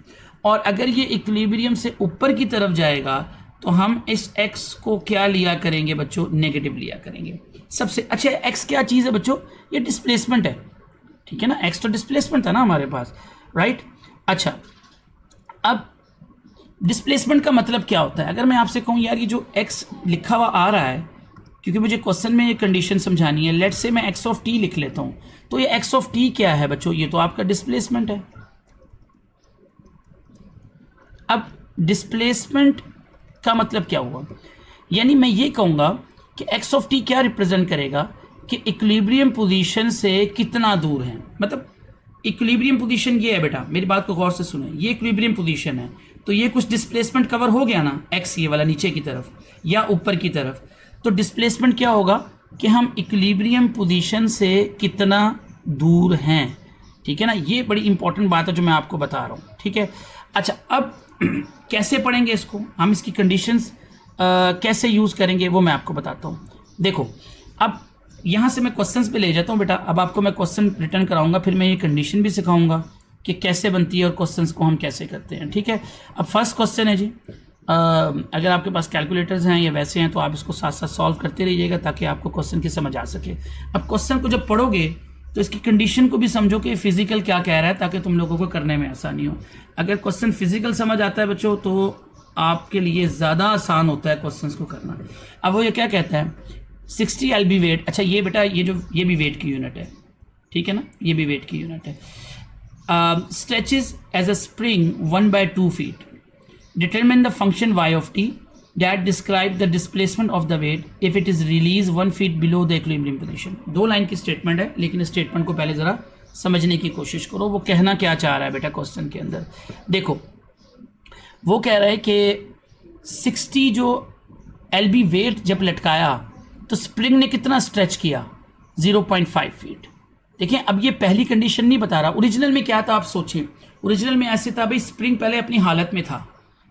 और अगर ये इक्विलिब्रियम से ऊपर की तरफ जाएगा तो हम इस x को क्या लिया करेंगे बच्चों, नेगेटिव लिया करेंगे। सबसे अच्छा x क्या चीज़ है बच्चों, ये डिस्प्लेसमेंट है, ठीक है ना, x तो डिस्प्लेसमेंट था ना हमारे पास, राइट। अच्छा अब डिस्प्लेसमेंट का मतलब क्या होता है, अगर मैं आपसे कहूँ यार ये जो x लिखा हुआ आ रहा है, क्योंकि मुझे क्वेश्चन में ये कंडीशन समझानी है, लेट्स से मैं x ऑफ t लिख लेता हूँ, तो ये x ऑफ t क्या है बच्चों, ये तो आपका डिस्प्लेसमेंट है। अब डिस्प्लेसमेंट का मतलब क्या हुआ, यानी मैं ये कहूँगा कि x ऑफ t क्या रिप्रेजेंट करेगा कि इक्विलिब्रियम पोजीशन से कितना दूर है। मतलब इक्विलिब्रियम पोजीशन ये है बेटा, मेरी बात को गौर से सुने, ये इक्विलिब्रियम पोजीशन है, तो ये कुछ डिस्प्लेसमेंट कवर हो गया ना, x ये वाला नीचे की तरफ या ऊपर की तरफ, तो डिस्प्लेसमेंट क्या होगा कि हम इक्विलिब्रियम पोजीशन से कितना दूर हैं, ठीक है ना। ये बड़ी इंपॉर्टेंट बात है जो मैं आपको बता रहा हूँ, ठीक है। अच्छा अब कैसे पढ़ेंगे इसको, हम इसकी कंडीशंस कैसे यूज़ करेंगे वो मैं आपको बताता हूँ। देखो अब यहाँ से मैं क्वेश्चंस पे ले जाता हूँ बेटा, अब आपको मैं क्वेश्चन रिटर्न कराऊंगा, फिर मैं ये कंडीशन भी सिखाऊंगा कि कैसे बनती है और क्वेश्चंस को हम कैसे करते हैं, ठीक है। अब फर्स्ट क्वेश्चन है जी, अगर आपके पास कैलकुलेटर्स हैं या वैसे हैं तो आप इसको साथ साथ सॉल्व करते रहिएगा ताकि आपको क्वेश्चन की समझ आ सके। अब क्वेश्चन को जब पढ़ोगे तो इसकी कंडीशन को भी समझो कि फिजिकल क्या कह रहा है, ताकि तुम लोगों को करने में आसानी हो। अगर क्वेश्चन फिजिकल समझ आता है बच्चों तो आपके लिए ज़्यादा आसान होता है क्वेश्चंस को करना। अब वो ये क्या कहता है, 60 LB वेट, अच्छा ये बेटा ये भी वेट की यूनिट है, ठीक है ना, ये भी वेट की यूनिट है। Stretches as a spring 1/2 feet, determine the function y of t that describe the displacement of the weight if it is released 1 feet below the equilibrium position। 2 line की statement है, लेकिन statement को पहले ज़रा समझने की कोशिश करो, वो कहना क्या चाह रहा है बेटा क्वेश्चन के अंदर। देखो वो कह रहा है कि 60 जो LB वेट जब लटकाया तो स्प्रिंग ने कितना स्ट्रेच किया, 0.5 feet, देखिए अब ये पहली कंडीशन नहीं बता रहा, ओरिजिनल में क्या था आप सोचें, ओरिजिनल में ऐसे था भाई स्प्रिंग पहले अपनी हालत में था,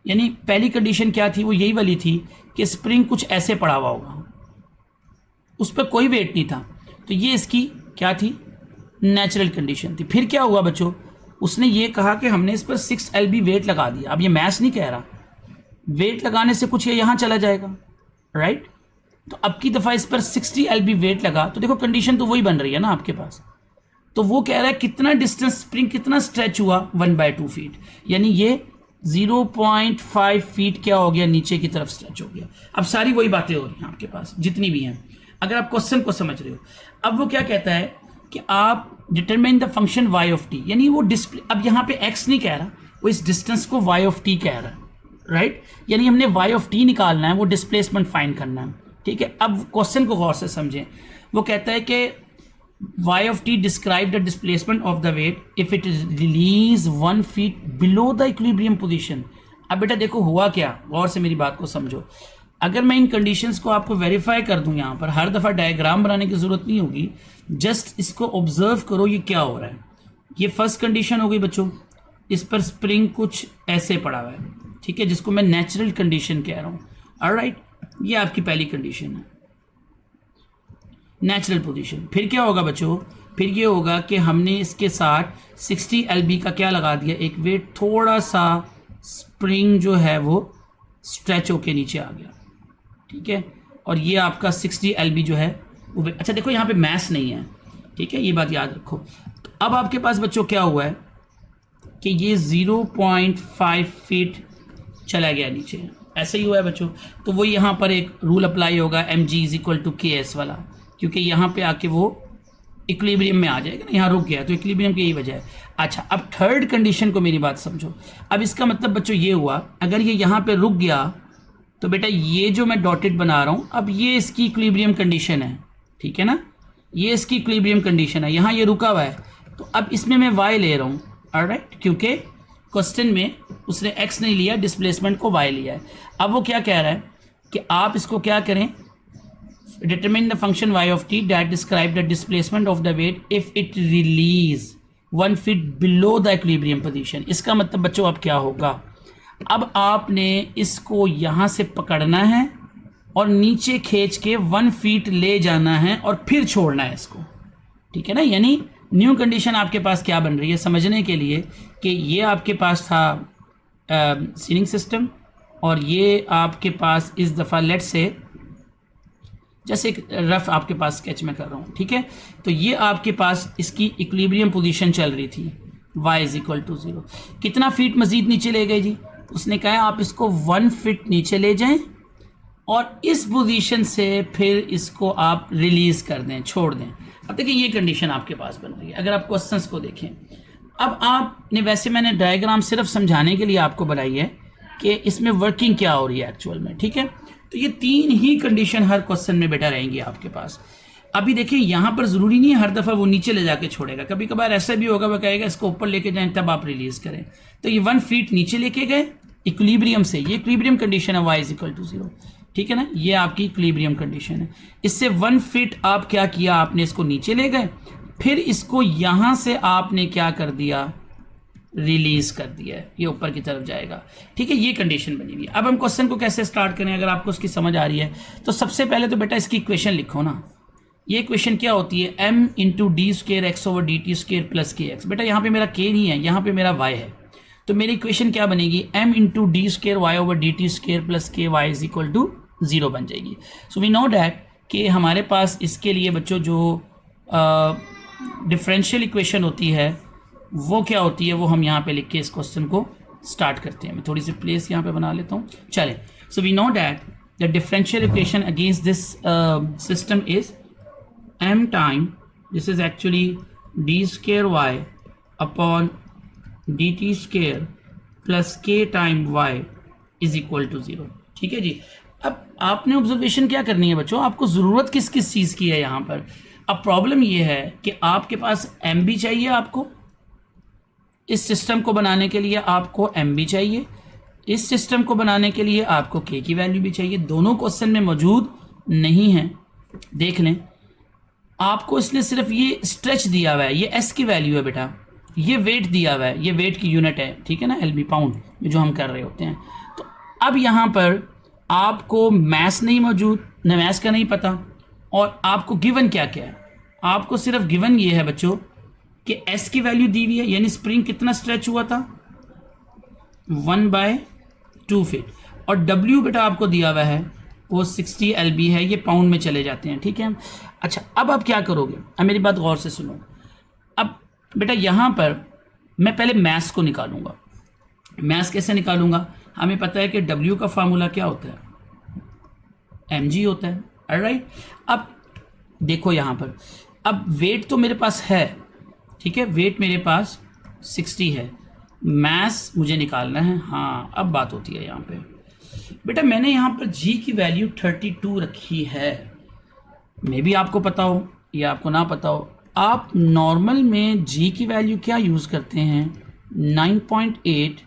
यानी पहली कंडीशन क्या थी, वो यही वाली थी कि स्प्रिंग कुछ ऐसे पड़ा हुआ होगा, उस पर कोई वेट नहीं था, तो ये इसकी क्या थी, नेचुरल कंडीशन थी। फिर क्या हुआ बच्चों, उसने ये कहा कि हमने इस पर 6 LB वेट लगा दिया। अब ये मैथ्स नहीं कह रहा, वेट लगाने से कुछ ये यहाँ चला जाएगा, राइट। तो अब की दफ़ा इस पर 60 LB वेट लगा, तो देखो कंडीशन तो वही बन रही है ना आपके पास। तो वो कह रहा है कितना डिस्टेंस स्प्रिंग कितना स्ट्रेच हुआ, 1/2 फीट, यानी ये 0.5 फीट क्या हो गया, नीचे की तरफ स्ट्रेच हो गया। अब सारी वही बातें हो रही हैं आपके पास जितनी भी हैं, अगर आप क्वेश्चन को समझ रहे हो। अब वो क्या कहता है कि आप determine the function y of t, यानी वो डिस्प्ले, अब यहाँ पे x नहीं कह रहा, वो इस डिस्टेंस को y ऑफ t कह रहा है, राइट। यानी हमने y ऑफ t निकालना है, वो डिस्प्लेसमेंट फाइंड करना है, ठीक है। अब क्वेश्चन को गौर से समझें, वो कहता है कि y of t describe the displacement of the weight if it is released 1 feet below the equilibrium position। अब बेटा देखो हुआ क्या, गौर से मेरी बात को समझो। अगर मैं इन कंडीशंस को आपको वेरीफाई कर दूं, यहाँ पर हर दफ़ा डायग्राम बनाने की ज़रूरत नहीं होगी, जस्ट इसको ऑब्जर्व करो ये क्या हो रहा है। ये फर्स्ट कंडीशन हो गई बच्चों, इस पर स्प्रिंग कुछ ऐसे पड़ा हुआ है, ठीक है, जिसको मैं नेचुरल कंडीशन कह रहा हूँ, ऑलराइट। ये आपकी पहली कंडीशन है, नेचुरल पोजीशन। फिर क्या होगा बच्चों, फिर ये होगा कि हमने इसके साथ 60 LB का क्या लगा दिया, एक वेट, थोड़ा सा स्प्रिंग जो है वो स्ट्रेच होके नीचे आ गया, ठीक है। और ये आपका 60 LB जो है वो, अच्छा देखो यहाँ पे मैथ्स नहीं है, ठीक है, ये बात याद रखो। तो अब आपके पास बच्चों क्या हुआ है कि ये 0.5 फीट चला गया नीचे, ऐसे ही हुआ है बच्चों। तो वो यहाँ पर एक रूल अप्लाई होगा, mg = KS वाला, क्योंकि यहाँ पे आके वो इक्विलिब्रियम में आ जाएगा ना, यहाँ रुक गया, तो इक्विलिब्रियम की यही वजह है। अच्छा अब थर्ड कंडीशन को मेरी बात समझो। अब इसका मतलब बच्चों ये हुआ, अगर ये यहाँ पे रुक गया तो बेटा ये जो मैं डॉटेड बना रहा हूँ, अब ये इसकी इक्विलिब्रियम कंडीशन है, ठीक है ना, ये इसकी इक्विलिब्रियम कंडीशन है, यहाँ ये रुका हुआ है, तो अब इसमें मैं y ले रहा हूँ, ऑलराइट, क्योंकि क्वेश्चन में उसने x नहीं लिया, डिस्प्लेसमेंट को y लिया है। अब वो क्या कह रहा है कि आप इसको क्या करें, determine the function y of t that describe the displacement of the weight if it release 1 feet below the equilibrium position। इसका मतलब बच्चों अब क्या होगा, अब आपने इसको यहाँ से पकड़ना है और नीचे खींच के 1 फीट ले जाना है और फिर छोड़ना है इसको, ठीक है ना। यानी न्यू कंडीशन आपके पास क्या बन रही है समझने के लिए, कि ये आपके पास था सीलिंग सिस्टम, और ये आपके पास इस दफ़ा लेट से, जैसे एक रफ आपके पास स्केच में कर रहा हूँ, ठीक है। तो ये आपके पास इसकी इक्विलिब्रियम पोजीशन चल रही थी, y = 0। कितना फीट मज़ीद नीचे ले गए जी, उसने कहा आप इसको 1 फीट नीचे ले जाएं और इस पोजीशन से फिर इसको आप रिलीज़ कर दें, छोड़ दें। अब देखिए ये कंडीशन आपके पास बन रही है। अगर आप क्वेश्चंस को देखें, अब आपने, वैसे मैंने डायग्राम सिर्फ समझाने के लिए आपको बनाई है कि इसमें वर्किंग क्या हो रही है एक्चुअल में, ठीक है। तो ये 3 ही कंडीशन हर क्वेश्चन में बेटा रहेंगी आपके पास। अभी देखिए यहाँ पर ज़रूरी नहीं है हर दफ़ा वो नीचे ले जाके छोड़ेगा, कभी कभार ऐसा भी होगा वो कहेगा इसको ऊपर लेके जाएं तब आप रिलीज़ करें। तो ये 1 फीट नीचे लेके गए इक्विलिब्रियम से, ये इक्विलिब्रियम कंडीशन है y = 0, ठीक है ना, ये आपकी इक्विलिब्रियम कंडीशन है। इससे 1 फीट आप क्या किया, आपने इसको नीचे ले गए, फिर इसको यहाँ से आपने क्या कर दिया, रिलीज कर दिया है, ये ऊपर की तरफ जाएगा, ठीक है। ये कंडीशन बनी हुई है। अब हम क्वेश्चन को कैसे स्टार्ट करें, अगर आपको उसकी समझ आ रही है तो सबसे पहले तो बेटा इसकी इक्वेशन लिखो ना। ये इक्वेशन क्या होती है, m × d² x/dt² + kx। बेटा यहाँ पे मेरा k नहीं है, यहाँ पे मेरा y है, तो मेरी इक्वेशन क्या बनेगी, m × d² y/dt² + ky = 0 बन जाएगी। सो वी नो डैट कि हमारे पास इसके लिए बच्चों जो डिफरेंशियल इक्वेशन होती है वो क्या होती है, वो हम यहाँ पे लिख के इस क्वेश्चन को स्टार्ट करते हैं। मैं थोड़ी सी प्लेस यहाँ पे बना लेता हूँ, चले। So we know that the differential equation against this system is m time, this is actually d² y upon dt² + k time y = 0, ठीक है जी। अब आपने ऑब्जर्वेशन क्या करनी है बच्चों, आपको ज़रूरत किस किस चीज़ की है यहाँ पर। अब प्रॉब्लम ये है कि आपके पास m भी चाहिए, आपको इस सिस्टम को बनाने के लिए आपको m भी चाहिए, इस सिस्टम को बनाने के लिए आपको k की वैल्यू भी चाहिए। दोनों क्वेश्चन में मौजूद नहीं है, देख लें। आपको इसने सिर्फ ये स्ट्रेच दिया हुआ है, ये एस की वैल्यू है बेटा, ये वेट दिया हुआ है, ये वेट की यूनिट है, ठीक है ना, एलबी पाउंड में जो हम कर रहे होते हैं। तो अब यहाँ पर आपको मैस नहीं मौजूद, न मैस का नहीं पता, और आपको गिवन क्या क्या है, आपको सिर्फ गिवन ये है बच्चों कि एस की वैल्यू दी हुई है, यानी स्प्रिंग कितना स्ट्रेच हुआ था 1/2 फीट, और डब्ल्यू बेटा आपको दिया हुआ है वो 60 LB है, ये पाउंड में चले जाते हैं, ठीक है। अच्छा, अब आप क्या करोगे, अब मेरी बात गौर से सुनो। अब बेटा यहाँ पर मैं पहले मैस को निकालूंगा। मैस कैसे निकालूंगा, हमें पता है कि डब्ल्यू का फार्मूला क्या होता है, mg होता है, ऑलराइट। अब देखो यहाँ पर, अब वेट तो मेरे पास है, ठीक है, वेट मेरे पास 60 है, मैस मुझे निकालना है। हाँ, अब बात होती है यहाँ पे बेटा, मैंने यहाँ पर g की वैल्यू 32 रखी है, मे भी आपको पता हो या आपको ना पता हो। आप नॉर्मल में g की वैल्यू क्या यूज़ करते हैं, 9.8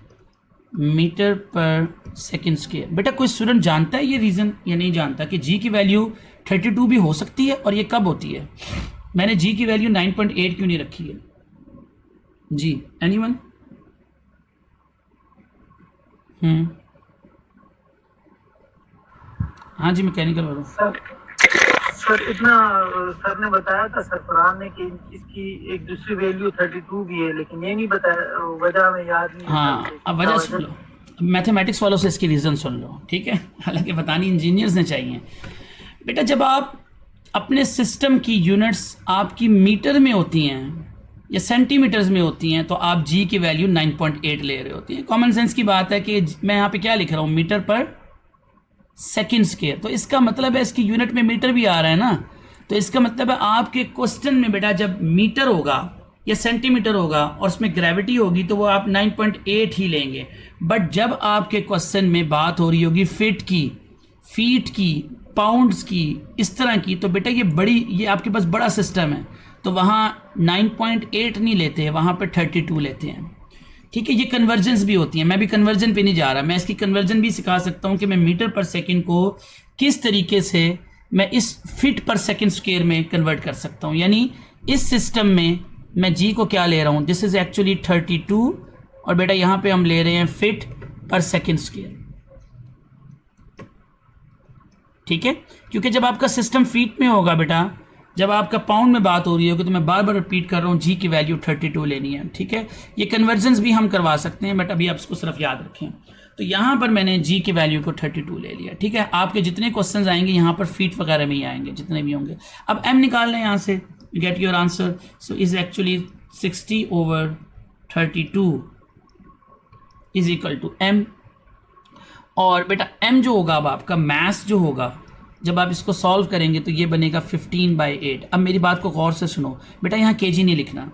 मीटर पर सेकेंड स्क्वायर। बेटा कोई स्टूडेंट जानता है ये रीज़न या नहीं जानता कि g की वैल्यू 32 भी हो सकती है, और ये कब होती है, मैंने g की वैल्यू 9.8 क्यों नहीं रखी है जी, एनीवन? हाँ जी, मैकेनिकल वालों। सर इतना सर ने बताया था सरफरान ने कि इसकी एक दूसरी वैल्यू 32 भी है, लेकिन ये नहीं बताया, वजह में याद नहीं। हाँ, अब वजह सुन लो, मैथमेटिक्स वालों से इसकी रीज़न सुन लो, ठीक है, हालांकि बतानी इंजीनियर्स ने चाहिए। बेटा जब आप अपने सिस्टम की यूनिट्स आपकी मीटर में होती हैं या सेंटीमीटर्स में होती हैं, तो आप जी की वैल्यू 9.8 ले रहे होती हैं। कॉमन सेंस की बात है कि मैं यहाँ पे क्या लिख रहा हूँ, मीटर पर सेकेंड स्क्वायर, तो इसका मतलब है इसकी यूनिट में मीटर भी आ रहा है ना, तो इसका मतलब है आपके क्वेश्चन में बेटा जब मीटर होगा या सेंटीमीटर होगा और उसमें ग्रेविटी होगी तो वो आप 9.8 ही लेंगे। बट जब आपके क्वेश्चन में बात हो रही होगी फीट की, पाउंड्स की, इस तरह की, तो बेटा ये आपके पास बड़ा सिस्टम है, तो वहाँ 9.8 नहीं लेते हैं, वहाँ पर 32 लेते हैं, ठीक है। ये कन्वर्जेंस भी होती है, मैं भी कन्वर्जन पे नहीं जा रहा, मैं इसकी कन्वर्जन भी सिखा सकता हूँ कि मैं मीटर पर सेकंड को किस तरीके से मैं इस फीट पर सेकंड स्क्वायर में कन्वर्ट कर सकता हूँ। यानी इस सिस्टम में मैं जी को क्या ले रहा हूँ, दिस इज एक्चुअली 32, और बेटा यहाँ पे हम ले रहे हैं फीट पर सेकंड स्क्वायर, ठीक है। क्योंकि जब आपका सिस्टम फीट में होगा बेटा, जब आपका पाउंड में बात हो रही होगी, तो मैं बार बार रिपीट कर रहा हूँ, जी की वैल्यू 32 लेनी है, ठीक है। ये कन्वर्जेंस भी हम करवा सकते हैं, बट अभी आप इसको सिर्फ याद रखें। तो यहाँ पर मैंने जी की वैल्यू को 32 ले लिया, ठीक है। आपके जितने क्वेश्चंस आएंगे यहाँ पर फीट वगैरह में ही आएंगे, जितने भी होंगे। अब एम निकाल लें यहाँ से, you get your answer. So is actually 60/32 is equal to M. और बेटा एम जो होगा, अब आपका मैथ्स जो होगा, जब आप इसको सॉल्व करेंगे तो ये बनेगा 15/8। अब मेरी बात को गौर से सुनो बेटा, यहाँ केजी नहीं लिखना,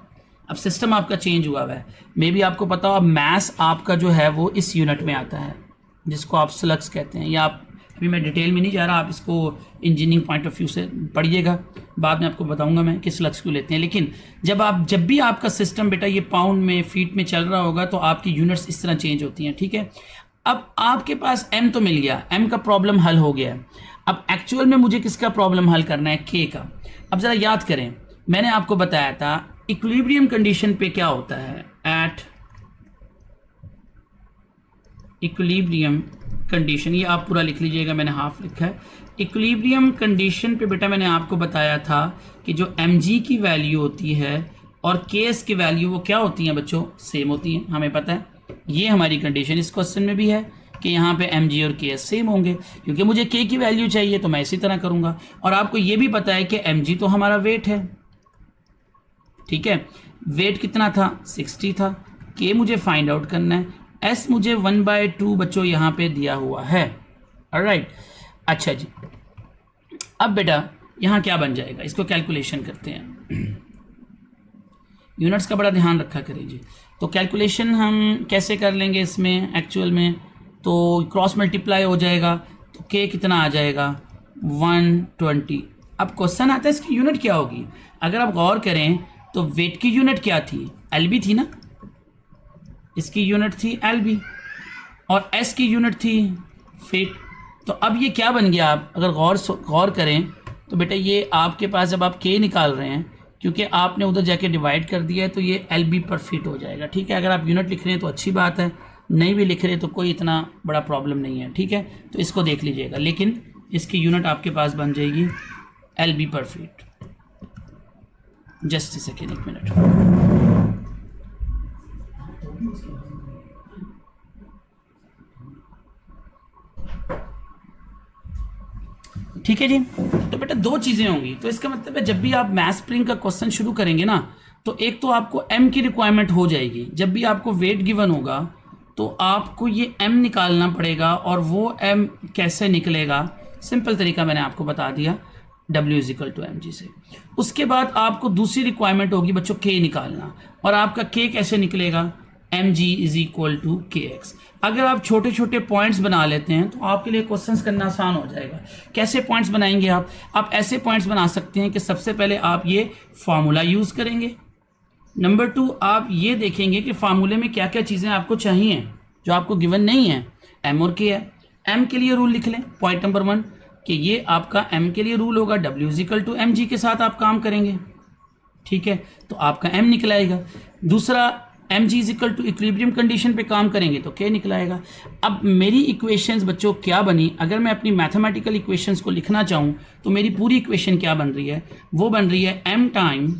अब सिस्टम आपका चेंज हुआ है, मे भी आपको पता हो। अब मैथ्स आपका जो है वो इस यूनिट में आता है, जिसको आप स्लग्स कहते हैं, या आप, अभी मैं डिटेल में नहीं जा रहा, आप इसको इंजीनियरिंग पॉइंट ऑफ व्यू से पढ़िएगा, बाद में आपको बताऊंगा मैं किस स्लग्स क्यों लेते हैं। लेकिन जब भी आपका सिस्टम बेटा ये पाउंड में, फीट में चल रहा होगा, तो आपकी यूनिट्स इस तरह चेंज होती हैं, ठीक है। अब आपके पास एम तो मिल गया, एम का प्रॉब्लम हल हो गया है। अब एक्चुअल में मुझे किसका प्रॉब्लम हल करना है, के का। अब ज़रा याद करें, मैंने आपको बताया था इक्विलिब्रियम कंडीशन पे क्या होता है, एट इक्विलिब्रियम कंडीशन, ये आप पूरा लिख लीजिएगा, मैंने हाफ लिखा है। इक्विलिब्रियम कंडीशन पे बेटा मैंने आपको बताया था कि जो mg की वैल्यू होती है और ks की वैल्यू वो क्या होती हैं बच्चों, सेम होती हैं, हमें पता है। ये हमारी कंडीशन इस क्वेश्चन में भी है कि यहाँ पे mg और ks सेम होंगे, क्योंकि मुझे k की वैल्यू चाहिए तो मैं इसी तरह करूँगा। और आपको ये भी पता है कि mg तो हमारा वेट है, ठीक है, वेट कितना था, 60 था। k मुझे फाइंड आउट करना है, s मुझे 1/2 बच्चों यहाँ पे दिया हुआ है, ऑलराइट। अच्छा जी, अब बेटा यहाँ क्या बन जाएगा, इसको कैलकुलेशन करते हैं। यूनिट्स का बड़ा ध्यान रखा करें जी। तो कैलकुलेशन हम कैसे कर लेंगे इसमें, एक्चुअल में तो क्रॉस मल्टीप्लाई हो जाएगा, तो k कितना आ जाएगा, 120। अब क्वेश्चन आता है इसकी यूनिट क्या होगी। अगर आप गौर करें तो वेट की यूनिट क्या थी, LB थी ना, इसकी यूनिट थी LB, और S की यूनिट थी फीट। तो अब ये क्या बन गया, आप अगर गौर करें तो बेटा ये आपके पास जब आप k निकाल रहे हैं, क्योंकि आपने उधर जाके डिवाइड कर दिया है, तो ये LB पर फीट हो जाएगा। ठीक है, अगर आप यूनिट लिख रहे हैं तो अच्छी बात है, नहीं भी लिख रहे तो कोई इतना बड़ा प्रॉब्लम नहीं है। ठीक है, तो इसको देख लीजिएगा, लेकिन इसकी यूनिट आपके पास बन जाएगी LB पर फीट। जस्ट सेकेंड, एक मिनट। ठीक है जी, तो बेटा दो चीजें होंगी। तो इसका मतलब है जब भी आप मैथ स्प्रिंग का क्वेश्चन शुरू करेंगे ना, तो एक तो आपको m की रिक्वायरमेंट हो जाएगी। जब भी आपको वेट गिवन होगा तो आपको ये m निकालना पड़ेगा, और वो m कैसे निकलेगा, सिंपल तरीका मैंने आपको बता दिया, W = mg से। उसके बाद आपको दूसरी रिक्वायरमेंट होगी बच्चों k निकालना, और आपका k कैसे निकलेगा, mg = kx। अगर आप छोटे छोटे पॉइंट्स बना लेते हैं तो आपके लिए क्वेश्चंस करना आसान हो जाएगा। कैसे पॉइंट्स बनाएंगे आप ऐसे पॉइंट्स बना सकते हैं कि सबसे पहले आप ये फार्मूला यूज़ करेंगे। नंबर 2, आप ये देखेंगे कि फार्मूले में क्या क्या चीज़ें आपको चाहिए जो आपको गिवन नहीं है, m और k है। m के लिए रूल लिख लें, पॉइंट नंबर 1 कि ये आपका m के लिए रूल होगा, W = mg के साथ आप काम करेंगे। ठीक है, तो आपका m निकलाएगा। दूसरा, mg = इक्विलिब्रियम कंडीशन पे काम करेंगे तो k निकलाएगा। अब मेरी इक्वेशंस बच्चों क्या बनी, अगर मैं अपनी मैथमेटिकल इक्वेशंस को लिखना चाहूँ तो मेरी पूरी इक्वेशन क्या बन रही है, वो बन रही है m टाइम,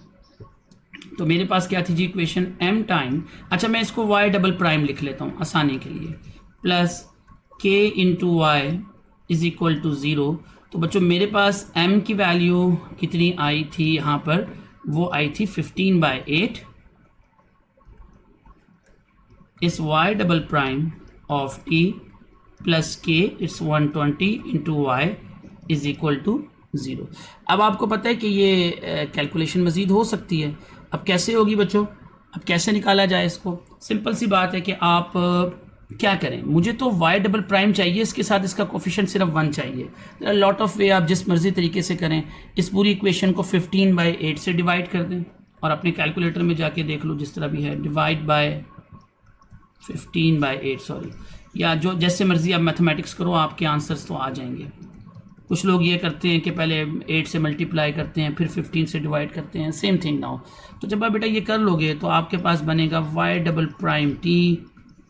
तो मेरे पास क्या थी जी इक्वेशन, m टाइम, अच्छा मैं इसको y डबल प्राइम लिख लेता हूँ आसानी के लिए, प्लस k × y = 0। तो बच्चों मेरे पास m की वैल्यू कितनी आई थी यहाँ पर, वो आई थी 15/8 इस y double prime of t plus k it's 120 × y = 0। अब आपको पता है कि ये कैलकुलेशन मज़ीद हो सकती है। अब कैसे होगी बच्चों, अब कैसे निकाला जाए इसको, सिंपल सी बात है कि आप क्या करें, मुझे तो y डबल प्राइम चाहिए, इसके साथ इसका कोफिशिएंट सिर्फ 1 चाहिए। लॉट ऑफ वे, आप जिस मर्जी तरीके से करें, इस पूरी इक्वेशन को 15/8 से डिवाइड कर दें, और अपने कैलकुलेटर में जाके देख लो जिस तरह भी है, डिवाइड बाय 15/8 सॉरी, या जो जैसे मर्जी आप मैथमेटिक्स करो, आपके आंसर्स तो आ जाएंगे। कुछ लोग ये करते हैं कि पहले 8 से मल्टीप्लाई करते हैं, फिर 15 से डिवाइड करते हैं, सेम थिंग ना हो। तो जब आप बेटा ये कर लोगे तो आपके पास बनेगा y double prime t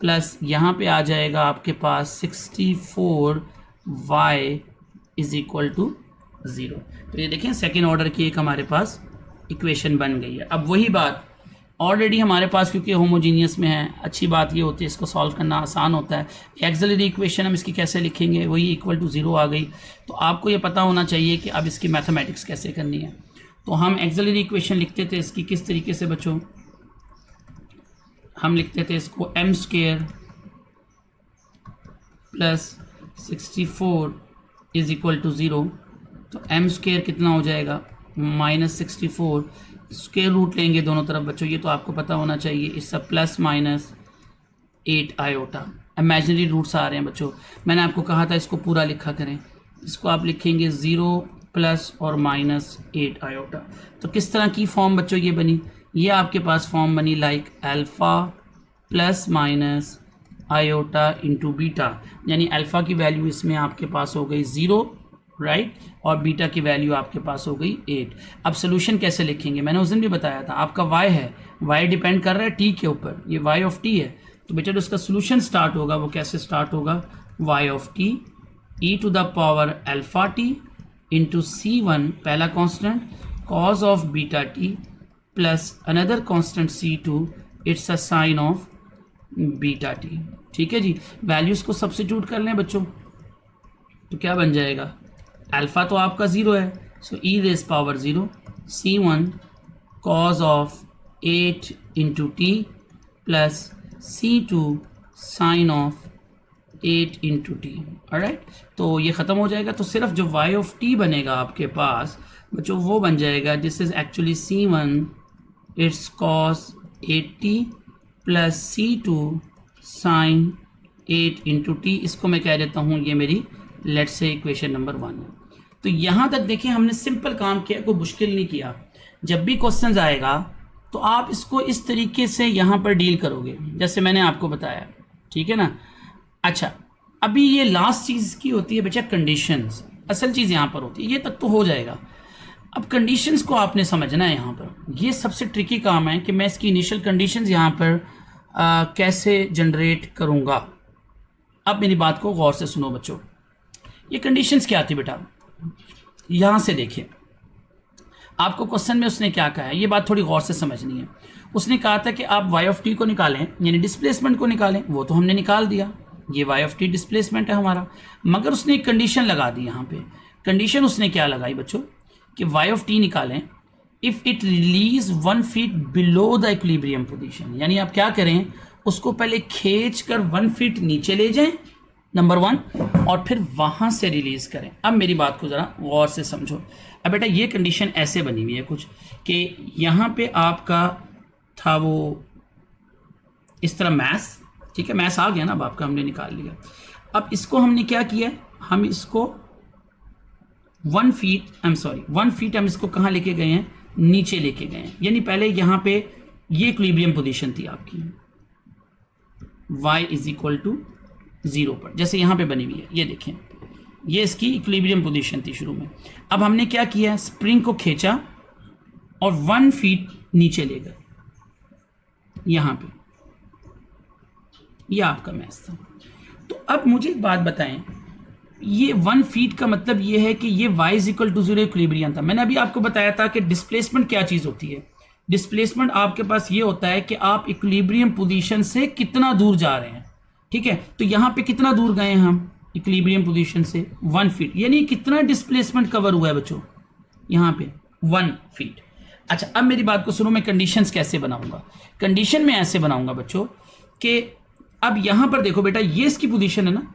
plus यहाँ पे आ जाएगा आपके पास 64y = 0। तो ये देखें सेकेंड ऑर्डर की एक हमारे पास इक्वेशन बन गई है। अब वही बात ऑलरेडी हमारे पास क्योंकि होमोजीनियस में है, अच्छी बात ये होती है इसको सॉल्व करना आसान होता है। एक्सिलरी इक्वेशन हम इसकी कैसे लिखेंगे, वही = 0 आ गई। तो आपको ये पता होना चाहिए कि अब इसकी मैथमेटिक्स कैसे करनी है। तो हम एक्सिलरी इक्वेशन लिखते थे इसकी किस तरीके से बच्चों, हम लिखते थे इसको m² प्लस 64 = 0। तो m² कितना हो जाएगा, -64, स्क्वायर रूट लेंगे दोनों तरफ बच्चों, ये तो आपको पता होना चाहिए। इसका plus minus 8 iota, imaginary roots आ रहे हैं बच्चों, मैंने आपको कहा था इसको पूरा लिखा करें। इसको आप लिखेंगे 0 प्लस और -8 आयोटा। तो किस तरह की फॉर्म बच्चों ये बनी, ये आपके पास फॉर्म बनी like alpha plus minus iota into beta, यानी अल्फ़ा की वैल्यू इसमें आपके पास हो गई 0 राइट, और बीटा की वैल्यू आपके पास हो गई 8। अब सोल्यूशन कैसे लिखेंगे, मैंने उस दिन भी बताया था, आपका y है, y डिपेंड कर रहा है t के ऊपर, ये y ऑफ t है। तो बेटा जो उसका सोल्यूशन स्टार्ट होगा वो कैसे स्टार्ट होगा, y of t e⁻ alpha t into c1 पहला constant cos of beta t plus another constant c2 it's a sine of beta t। ठीक है जी, वैल्यूज़ को सब्स्टिट्यूट कर लें बच्चों, तो क्या बन जाएगा, अल्फ़ा तो आपका 0 है, so e⁻0 c1 cos of 8 into T plus c2 sine of 8 into T. Alright, तो ये ख़त्म हो जाएगा। तो सिर्फ जो y ऑफ t बनेगा आपके पास बच्चों वो बन जाएगा, this is actually c1 it's cos 8t plus c2 sine 8 into T. इसको मैं कह देता हूँ ये मेरी लेट्स से इक्वेशन नंबर 1 है। तो यहाँ तक देखिए हमने सिंपल काम किया, कोई मुश्किल नहीं किया। जब भी क्वेश्चन आएगा तो आप इसको इस तरीके से यहाँ पर डील करोगे जैसे मैंने आपको बताया, ठीक है ना। अच्छा, अभी ये लास्ट चीज़ की होती है बच्चा कंडीशंस। असल चीज़ यहाँ पर होती है, ये तक तो हो जाएगा। अब कंडीशंस को आपने समझना है यहाँ पर, ये सबसे ट्रिकी काम है कि मैं इसकी इनिशियल कंडीशंस यहाँ पर कैसे जनरेट करूँगा। अब मेरी बात को गौर से सुनो बच्चों, ये कंडीशंस क्या थी बेटा, यहाँ से देखिए आपको क्वेश्चन में उसने क्या कहा है, ये बात थोड़ी गौर से समझनी है। उसने कहा था कि आप y ऑफ टी को निकालें, यानी डिस्प्लेसमेंट को निकालें, वो तो हमने निकाल दिया, ये y ऑफ टी डिस्प्लेसमेंट है हमारा। मगर उसने एक कंडीशन लगा दी यहाँ पे। कंडीशन उसने क्या लगाई बच्चों कि y ऑफ टी निकालें if it release 1 feet below the equilibrium position, यानी आप क्या करें, उसको पहले खींच कर 1 फीट नीचे ले जाएं, नंबर 1, और फिर वहाँ से रिलीज़ करें। अब मेरी बात को ज़रा गौर से समझो। अब बेटा ये कंडीशन ऐसे बनी हुई है कुछ कि यहाँ पे आपका था वो इस तरह मैस, ठीक है, मैस आ गया ना, अब आपका हमने निकाल लिया। अब इसको हमने क्या किया, हम इसको 1 फीट हम इसको कहाँ लेके गए हैं, नीचे लेके गए हैं। यानी पहले यहाँ पे ये इक्विलिब्रियम पोजीशन थी आपकी y इज इक्वल टू 0 पर, जैसे यहाँ पे बनी हुई है, ये देखें, ये इसकी इक्विलिब्रियम पोजीशन थी शुरू में। अब हमने क्या किया, स्प्रिंग को खींचा और 1 फीट नीचे ले गए यहाँ पे, ये आपका मैच था। तो अब मुझे एक बात बताएं, ये 1 फीट का मतलब ये है कि ये y is equal to 0 equilibrium था। मैंने अभी आपको बताया था कि डिस्प्लेसमेंट क्या चीज़ होती है। डिस्प्लेसमेंट आपके पास ये होता है कि आप इक्विलिब्रियम पोजीशन से कितना दूर जा रहे हैं, ठीक है। तो यहाँ पे कितना दूर गए हैं हम इक्विलिब्रियम पोजीशन से, 1 फीट, यानी कितना डिस्प्लेसमेंट कवर हुआ है बच्चों, यहाँ पे 1 फीट। अच्छा, अब मेरी बात को सुनो, मैं कंडीशंस कैसे बनाऊंगा। कंडीशन में ऐसे बनाऊंगा बच्चों कि अब यहाँ पर देखो बेटा, ये इसकी पोजीशन है ना,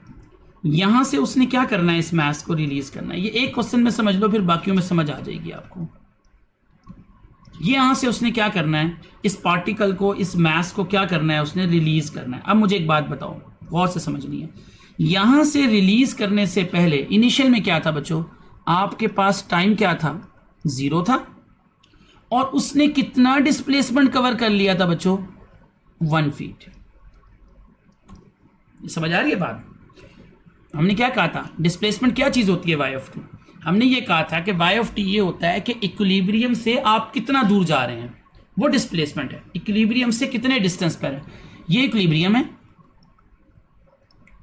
यहाँ से उसने क्या करना है, इस मास को रिलीज करना है। ये एक क्वेश्चन में समझ लो, फिर बाकियों में समझ आ जाएगी आपको। ये यहाँ से उसने क्या करना है, इस पार्टिकल को, इस मास को क्या करना है, उसने रिलीज करना है। अब मुझे एक बात बताओ, गौर से समझनी है, यहाँ से रिलीज करने से पहले इनिशियल में क्या था बच्चों, आपके पास टाइम क्या था, 0 था, और उसने कितना डिस्प्लेसमेंट कवर कर लिया था बच्चों, 1 फीट। समझ आ रही है बात। हमने क्या कहा था, डिस्प्लेसमेंट क्या चीज होती है, y ऑफ टी। हमने ये कहा था कि y ऑफ टी ये होता है कि इक्विलिब्रियम से आप कितना दूर जा रहे हैं, वो डिस्प्लेसमेंट है। इक्विलिब्रियम से कितने डिस्टेंस पर है, ये इक्विलिब्रियम है,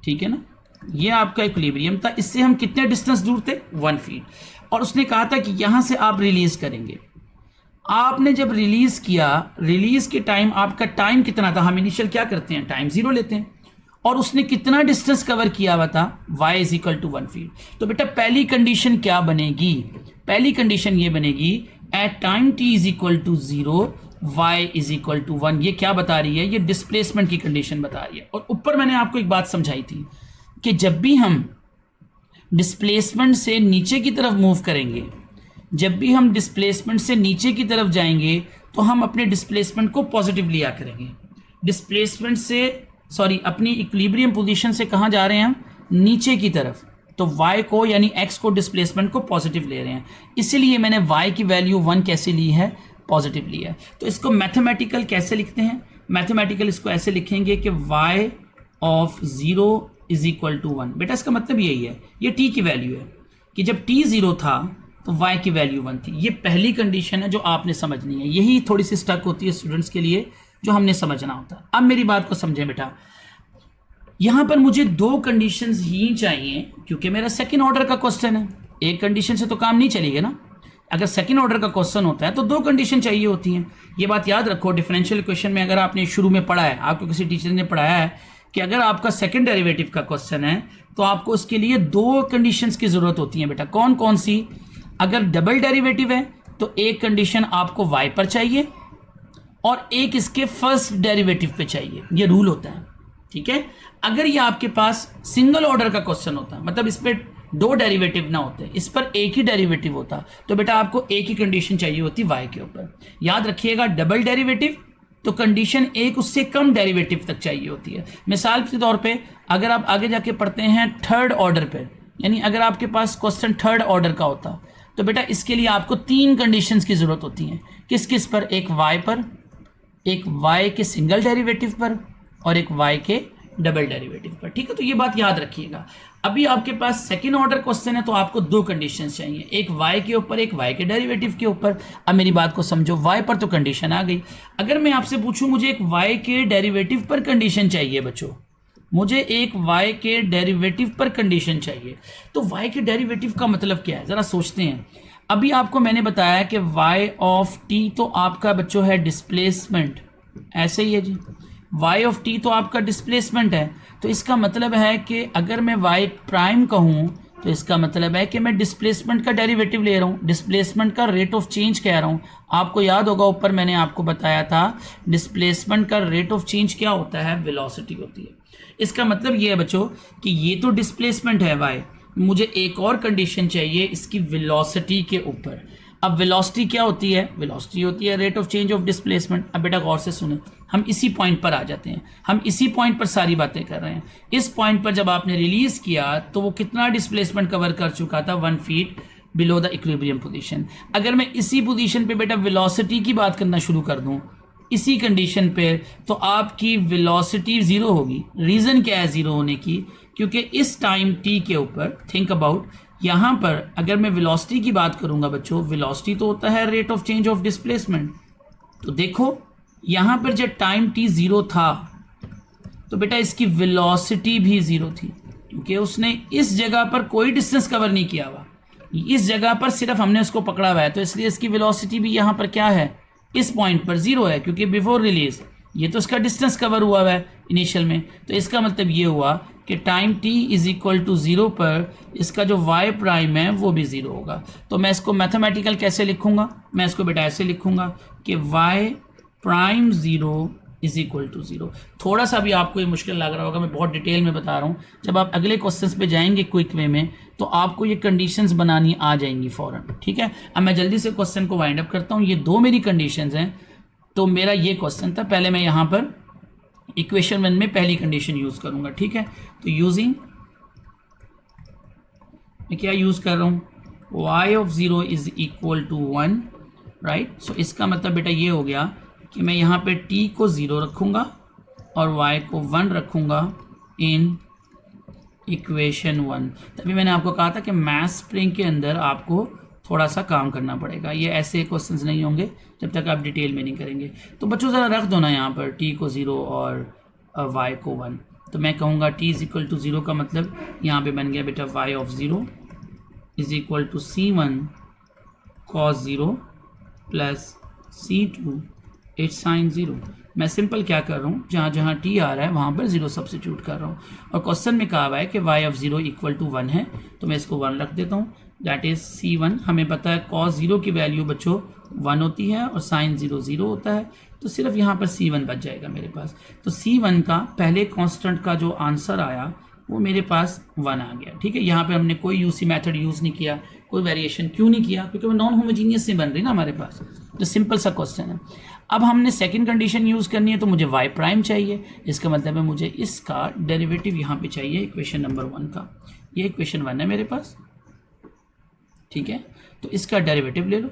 ठीक है ना, ये आपका इक्विलिब्रियम था, इससे हम कितने डिस्टेंस दूर थे, 1 फीट। और उसने कहा था कि यहां से आप रिलीज करेंगे। आपने जब रिलीज किया, रिलीज के टाइम आपका टाइम कितना था, हम इनिशियल क्या करते हैं, टाइम 0 लेते हैं, और उसने कितना डिस्टेंस कवर किया हुआ था, y is equal to 1 feet. तो बेटा पहली कंडीशन क्या बनेगी, पहली कंडीशन ये बनेगी, at time t is equal to 0 y is equal to 1। ये क्या बता रही है, ये डिस्प्लेसमेंट की कंडीशन बता रही है। और ऊपर मैंने आपको एक बात समझाई थी कि जब भी हम डिस्प्लेसमेंट से नीचे की तरफ मूव करेंगे, जब भी हम डिस्प्लेसमेंट से नीचे की तरफ जाएंगे, तो हम अपने डिस्प्लेसमेंट को पॉजिटिव लिया करेंगे। डिस्प्लेसमेंट से अपनी इक्विलिब्रियम पोजीशन से कहाँ जा रहे हैं हम, नीचे की तरफ, तो y को यानी x को डिस्प्लेसमेंट को पॉजिटिव ले रहे हैं। इसीलिए मैंने y की वैल्यू 1 कैसे ली है, पॉजिटिव ली है। तो इसको मैथमेटिकल कैसे लिखते हैं, मैथमेटिकल इसको ऐसे लिखेंगे कि y of 0 is equal to 1। बेटा इसका मतलब यही है, ये t की वैल्यू है कि जब t 0 था तो y की वैल्यू 1 थी। ये पहली कंडीशन है जो आपने समझनी है, यही थोड़ी सी स्टक होती है स्टूडेंट्स के लिए, जो हमने समझना होता है। अब मेरी बात को समझें बेटा, यहां पर मुझे 2 कंडीशंस ही चाहिए, क्योंकि मेरा सेकंड ऑर्डर का क्वेश्चन है। एक कंडीशन से तो काम नहीं चलेगा ना, अगर सेकंड ऑर्डर का क्वेश्चन होता है तो 2 कंडीशन चाहिए होती हैं। ये बात याद रखो, डिफरेंशियल इक्वेशन में अगर आपने शुरू में पढ़ा है, आपको किसी टीचर ने पढ़ाया है कि अगर आपका सेकंड डेरिवेटिव का क्वेश्चन है तो आपको उसके लिए 2 कंडीशंस की जरूरत होती है बेटा। कौन कौन सी, अगर डबल डेरिवेटिव है तो एक कंडीशन आपको y पर चाहिए और एक इसके फर्स्ट डेरिवेटिव पे चाहिए, ये रूल होता है, ठीक है। अगर ये आपके पास सिंगल ऑर्डर का क्वेश्चन होता, मतलब इस पे 2 डेरिवेटिव ना होते, इस पर एक ही डेरिवेटिव होता, तो बेटा आपको एक ही कंडीशन चाहिए होती y के ऊपर। याद रखिएगा, डबल डेरिवेटिव तो कंडीशन एक उससे कम डेरिवेटिव तक चाहिए होती है। मिसाल के तौर पे अगर आप आगे जाके पढ़ते हैं थर्ड ऑर्डर पे, यानी अगर आपके पास क्वेश्चन थर्ड ऑर्डर का होता तो बेटा इसके लिए आपको 3 कंडीशंस की जरूरत होती है। किस किस पर, एक y पर, एक y के सिंगल डेरिवेटिव पर और एक y के डबल डेरिवेटिव पर, ठीक है। तो ये बात याद रखिएगा। अभी आपके पास सेकंड ऑर्डर क्वेश्चन है तो आपको दो कंडीशंस चाहिए, एक y के ऊपर, एक y के डेरिवेटिव के ऊपर। अब मेरी बात को समझो, y पर तो कंडीशन आ गई। अगर मैं आपसे पूछूं मुझे एक y के डेरिवेटिव पर कंडीशन चाहिए बच्चों, मुझे एक y के डेरिवेटिव पर कंडीशन चाहिए, तो y के डेरिवेटिव का मतलब क्या है जरा सोचते हैं। अभी आपको मैंने बताया कि y ऑफ t तो आपका बच्चों है डिस्प्लेसमेंट, ऐसे ही है जी, y ऑफ t तो आपका डिस्प्लेसमेंट है। तो इसका मतलब है कि अगर मैं y प्राइम कहूँ तो इसका मतलब है कि मैं डिस्प्लेसमेंट का डेरिवेटिव ले रहा हूँ, डिस्प्लेसमेंट का रेट ऑफ चेंज कह रहा हूँ। आपको याद होगा ऊपर मैंने आपको बताया था डिस्प्लेसमेंट का रेट ऑफ चेंज क्या होता है, वेलोसिटी होती है। इसका मतलब ये है बच्चों कि ये तो डिस्प्लेसमेंट है y, मुझे एक और कंडीशन चाहिए इसकी वेलोसिटी के ऊपर। अब वेलोसिटी क्या होती है, वेलोसिटी होती है rate of change of displacement. अब बेटा गौर से सुने, हम इसी पॉइंट पर आ जाते हैं, हम इसी पॉइंट पर सारी बातें कर रहे हैं। इस पॉइंट पर जब आपने रिलीज किया तो वो कितना डिस्प्लेसमेंट कवर कर चुका था, 1 feet below the equilibrium position. अगर मैं इसी पोजीशन पे बेटा वेलोसिटी की बात करना शुरू कर दूं इसी कंडीशन पे, तो आपकी वेलोसिटी जीरो होगी। रीज़न क्या है जीरो होने की, क्योंकि इस टाइम t के ऊपर थिंक अबाउट, यहाँ पर अगर मैं वेलोसिटी की बात करूँगा बच्चों, वेलोसिटी तो होता है rate of change of displacement. तो देखो यहाँ पर जब टाइम t ज़ीरो था तो बेटा इसकी वेलोसिटी भी ज़ीरो थी, क्योंकि उसने इस जगह पर कोई डिस्टेंस कवर नहीं किया हुआ, इस जगह पर सिर्फ हमने उसको पकड़ा हुआ है। तो इसलिए इसकी वेलोसिटी भी यहाँ पर क्या है, इस पॉइंट पर ज़ीरो है, क्योंकि बिफोर रिलीज ये तो इसका डिस्टेंस कवर हुआ है इनिशियल में। तो इसका मतलब ये हुआ कि time t is equal to zero पर इसका जो y प्राइम है वो भी ज़ीरो होगा। तो मैं इसको मैथमेटिकल कैसे लिखूंगा, मैं इसको बेटा ऐसे लिखूंगा कि y prime zero is equal to zero. थोड़ा सा भी आपको ये मुश्किल लग रहा होगा, मैं बहुत डिटेल में बता रहा हूँ। जब आप अगले क्वेश्चंस पे जाएंगे क्विक वे में तो आपको ये कंडीशंस बनानी आ जाएंगी फ़ौरन, ठीक है। अब मैं जल्दी से क्वेश्चन को वाइंड अप करता हूँ। ये दो मेरी कंडीशंस हैं। तो मेरा ये क्वेश्चन था, पहले मैं यहाँ पर इक्वेशन 1 में पहली कंडीशन यूज़ करूँगा, ठीक है। तो यूजिंग, मैं क्या यूज़ कर रहा हूँ, y of zero is equal to 1, right. So इसका मतलब बेटा ये हो गया कि मैं यहाँ पे t को 0 रखूँगा और y को 1 रखूँगा इन इक्वेशन 1। तभी मैंने आपको कहा था कि मैथ स्प्रिंग के अंदर आपको थोड़ा सा काम करना पड़ेगा, ये ऐसे क्वेश्चंस नहीं होंगे जब तक आप डिटेल में नहीं करेंगे। तो बच्चों ज़रा रख दो ना यहाँ पर t को 0 और y को 1। तो मैं कहूँगा t इज इक्वल टू 0 का मतलब यहाँ पे बन गया बेटा y of 0 is equal to c1 cos 0 plus c2 8 sin 0। मैं सिंपल क्या कर रहा हूँ, जहाँ जहाँ t आ रहा है वहाँ पर 0 सब्सिट्यूट कर रहा हूँ। और क्वेश्चन में कहा हुआ है कि y ऑफ 0 इक्वल टू 1 है, तो मैं इसको 1 रख देता हूँ। That is c1। हमें पता है cos 0 की वैल्यू बच्चों 1 होती है और sin 0 0 होता है, तो सिर्फ यहाँ पर c1 बच जाएगा मेरे पास। तो c1 का पहले कांस्टेंट का जो आंसर आया वो मेरे पास 1 आ गया, ठीक है। यहाँ पे हमने कोई यूसी मेथड यूज़ नहीं किया, कोई वेरिएशन क्यों नहीं किया, क्योंकि वो नॉन होमोजीनियस नहीं बन रही ना हमारे पास। तो सिंपल सा क्वेश्चन है। अब हमने सेकंड कंडीशन यूज़ करनी है, तो मुझे y प्राइम चाहिए। इसका मतलब है मुझे इसका डेरिवेटिव यहाँ पे चाहिए इक्वेशन नंबर 1 का। ये इक्वेशन 1 है मेरे पास, ठीक है। तो इसका डेरिवेटिव ले लो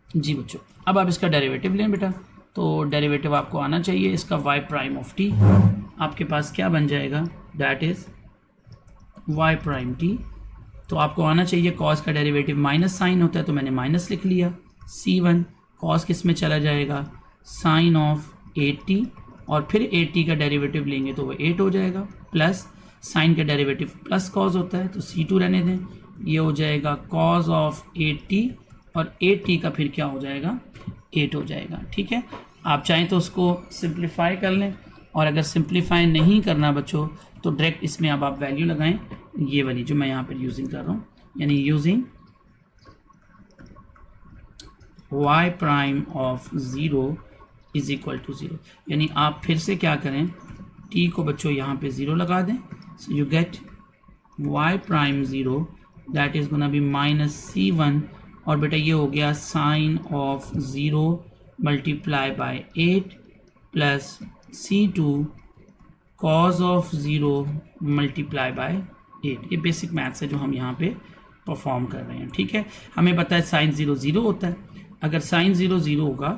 जी बच्चों। अब आप इसका डेरिवेटिव लें बेटा, तो डेरिवेटिव आपको आना चाहिए इसका y प्राइम ऑफ t। आपके पास क्या बन जाएगा, that is y prime t। तो आपको आना चाहिए कॉस का डेरिवेटिव माइनस साइन होता है, तो मैंने माइनस लिख लिया। c1 कॉस किस में चला जाएगा, साइन ऑफ 8t, और फिर 8t का डेरिवेटिव लेंगे तो वो 8 हो जाएगा, प्लस साइन का डेरिवेटिव प्लस कॉस होता है तो c2 रहने दें, ये हो जाएगा कॉस ऑफ 8t, और 8t का फिर क्या हो जाएगा, 8 हो जाएगा, ठीक है। आप चाहें तो उसको सिंप्लीफाई कर लें, और अगर सिंप्लीफाई नहीं करना बच्चों तो डायरेक्ट इसमें अब आप वैल्यू लगाएं, ये वाली जो मैं यहाँ पर यूजिंग कर रहा हूँ, यानी using y prime of 0 is equal to 0। यानी आप फिर से क्या करें, t को बच्चों यहाँ पे 0 लगा दें, so you get y prime 0 that is gonna be minus c1, और बेटा ये हो गया sine of 0 multiply by 8 plus c2 cos of 0 multiply by 8। ये बेसिक मैथ्स है जो हम यहाँ पे परफॉर्म कर रहे हैं, ठीक है। हमें पता है साइन 0 0 होता है, अगर साइन 0 0 होगा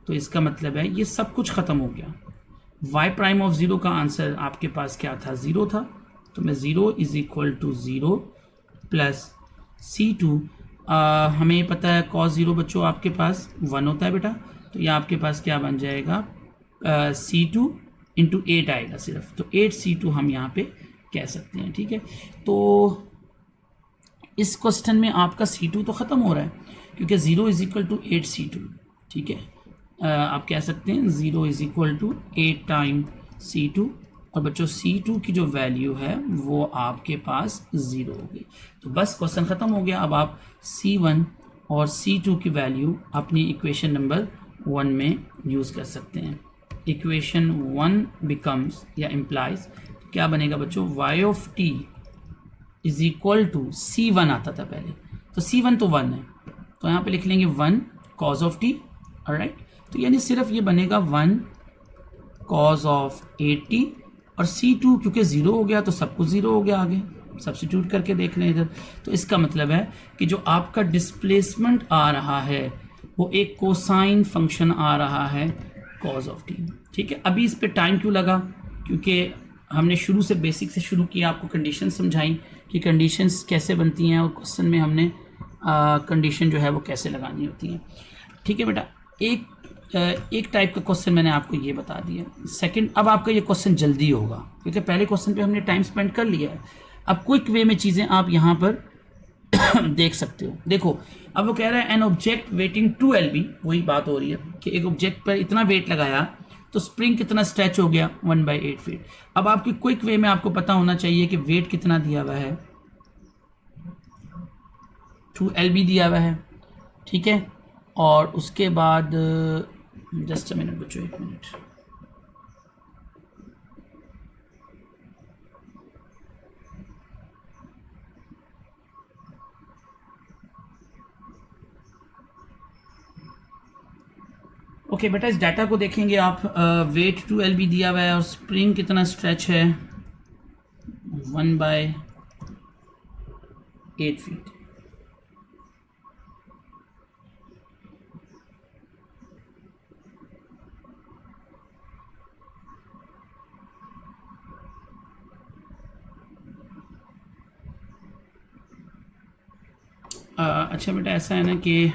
तो इसका मतलब है ये सब कुछ ख़त्म हो गया, वाई प्राइम ऑफ ज़ीरो का आंसर आपके पास क्या था, ज़ीरो था, तो मैं zero is equal to zero plus C2, हमें पता है कॉस ज़ीरो बच्चों आपके पास 1 होता है बेटा, तो ये आपके पास क्या बन जाएगा C2 इंटू 8 आएगा सिर्फ, तो 8C2 हम यहाँ पे कह सकते हैं। ठीक है, तो इस क्वेश्चन में आपका C2 तो ख़त्म हो रहा है क्योंकि 0 इज इक्वल टू 8C2। ठीक है, आप कह सकते हैं 0 is equal to 8 time C2, और बच्चों C2 की जो वैल्यू है वो आपके पास 0 होगी। तो बस क्वेश्चन ख़त्म हो गया। अब आप C1 और C2 की वैल्यू अपनी इक्वेशन नंबर 1 में यूज़ कर सकते हैं। इक्वेशन 1 बिकम्स या इम्प्लाइज क्या बनेगा बच्चों, y of t is equal to C1 आता था पहले, तो C1 तो 1 है, तो यहाँ पे लिख लेंगे 1 कॉज ऑफ t। ऑलराइट, तो यानी सिर्फ ये बनेगा 1 कॉज ऑफ 8t, और C2 क्योंकि 0 हो गया तो सब कुछ 0 हो गया, आगे सब्स्टिट्यूट करके देख लें इधर। तो इसका मतलब है कि जो आपका डिस्प्लेसमेंट आ रहा है वो एक कोसाइन फंक्शन आ रहा है कॉज ऑफ टी। ठीक है, अभी इस पे टाइम क्यों लगा, क्योंकि हमने शुरू से बेसिक से शुरू किया, आपको कंडीशन समझाई कि कंडीशंस कैसे बनती हैं और क्वेश्चन में हमने कंडीशन जो है वो कैसे लगानी होती है। ठीक है बेटा, एक टाइप का क्वेश्चन मैंने आपको ये बता दिया। सेकंड, अब आपका ये क्वेश्चन जल्दी होगा क्योंकि पहले क्वेश्चन पे हमने टाइम स्पेंड कर लिया है। अब क्विक वे में चीज़ें आप यहाँ पर देख सकते हो। देखो, अब वो कह रहा है एन ऑब्जेक्ट वेटिंग 2 LB, वही बात हो रही है कि एक ऑब्जेक्ट पर इतना वेट लगाया तो स्प्रिंग कितना स्ट्रेच हो गया, 1/8 फीट। अब आपकी क्विक वे में आपको पता होना चाहिए कि वेट कितना दिया हुआ है, 2 LB दिया हुआ है। ठीक है, और उसके बाद जस्ट अ मिनट बच्चों, 1 मिनट, ओके बेटा, इस डाटा को देखेंगे आप। वेट 2 LB दिया हुआ है और स्प्रिंग कितना स्ट्रेच है, 1/8 फीट। अच्छा बेटा, ऐसा है ना कि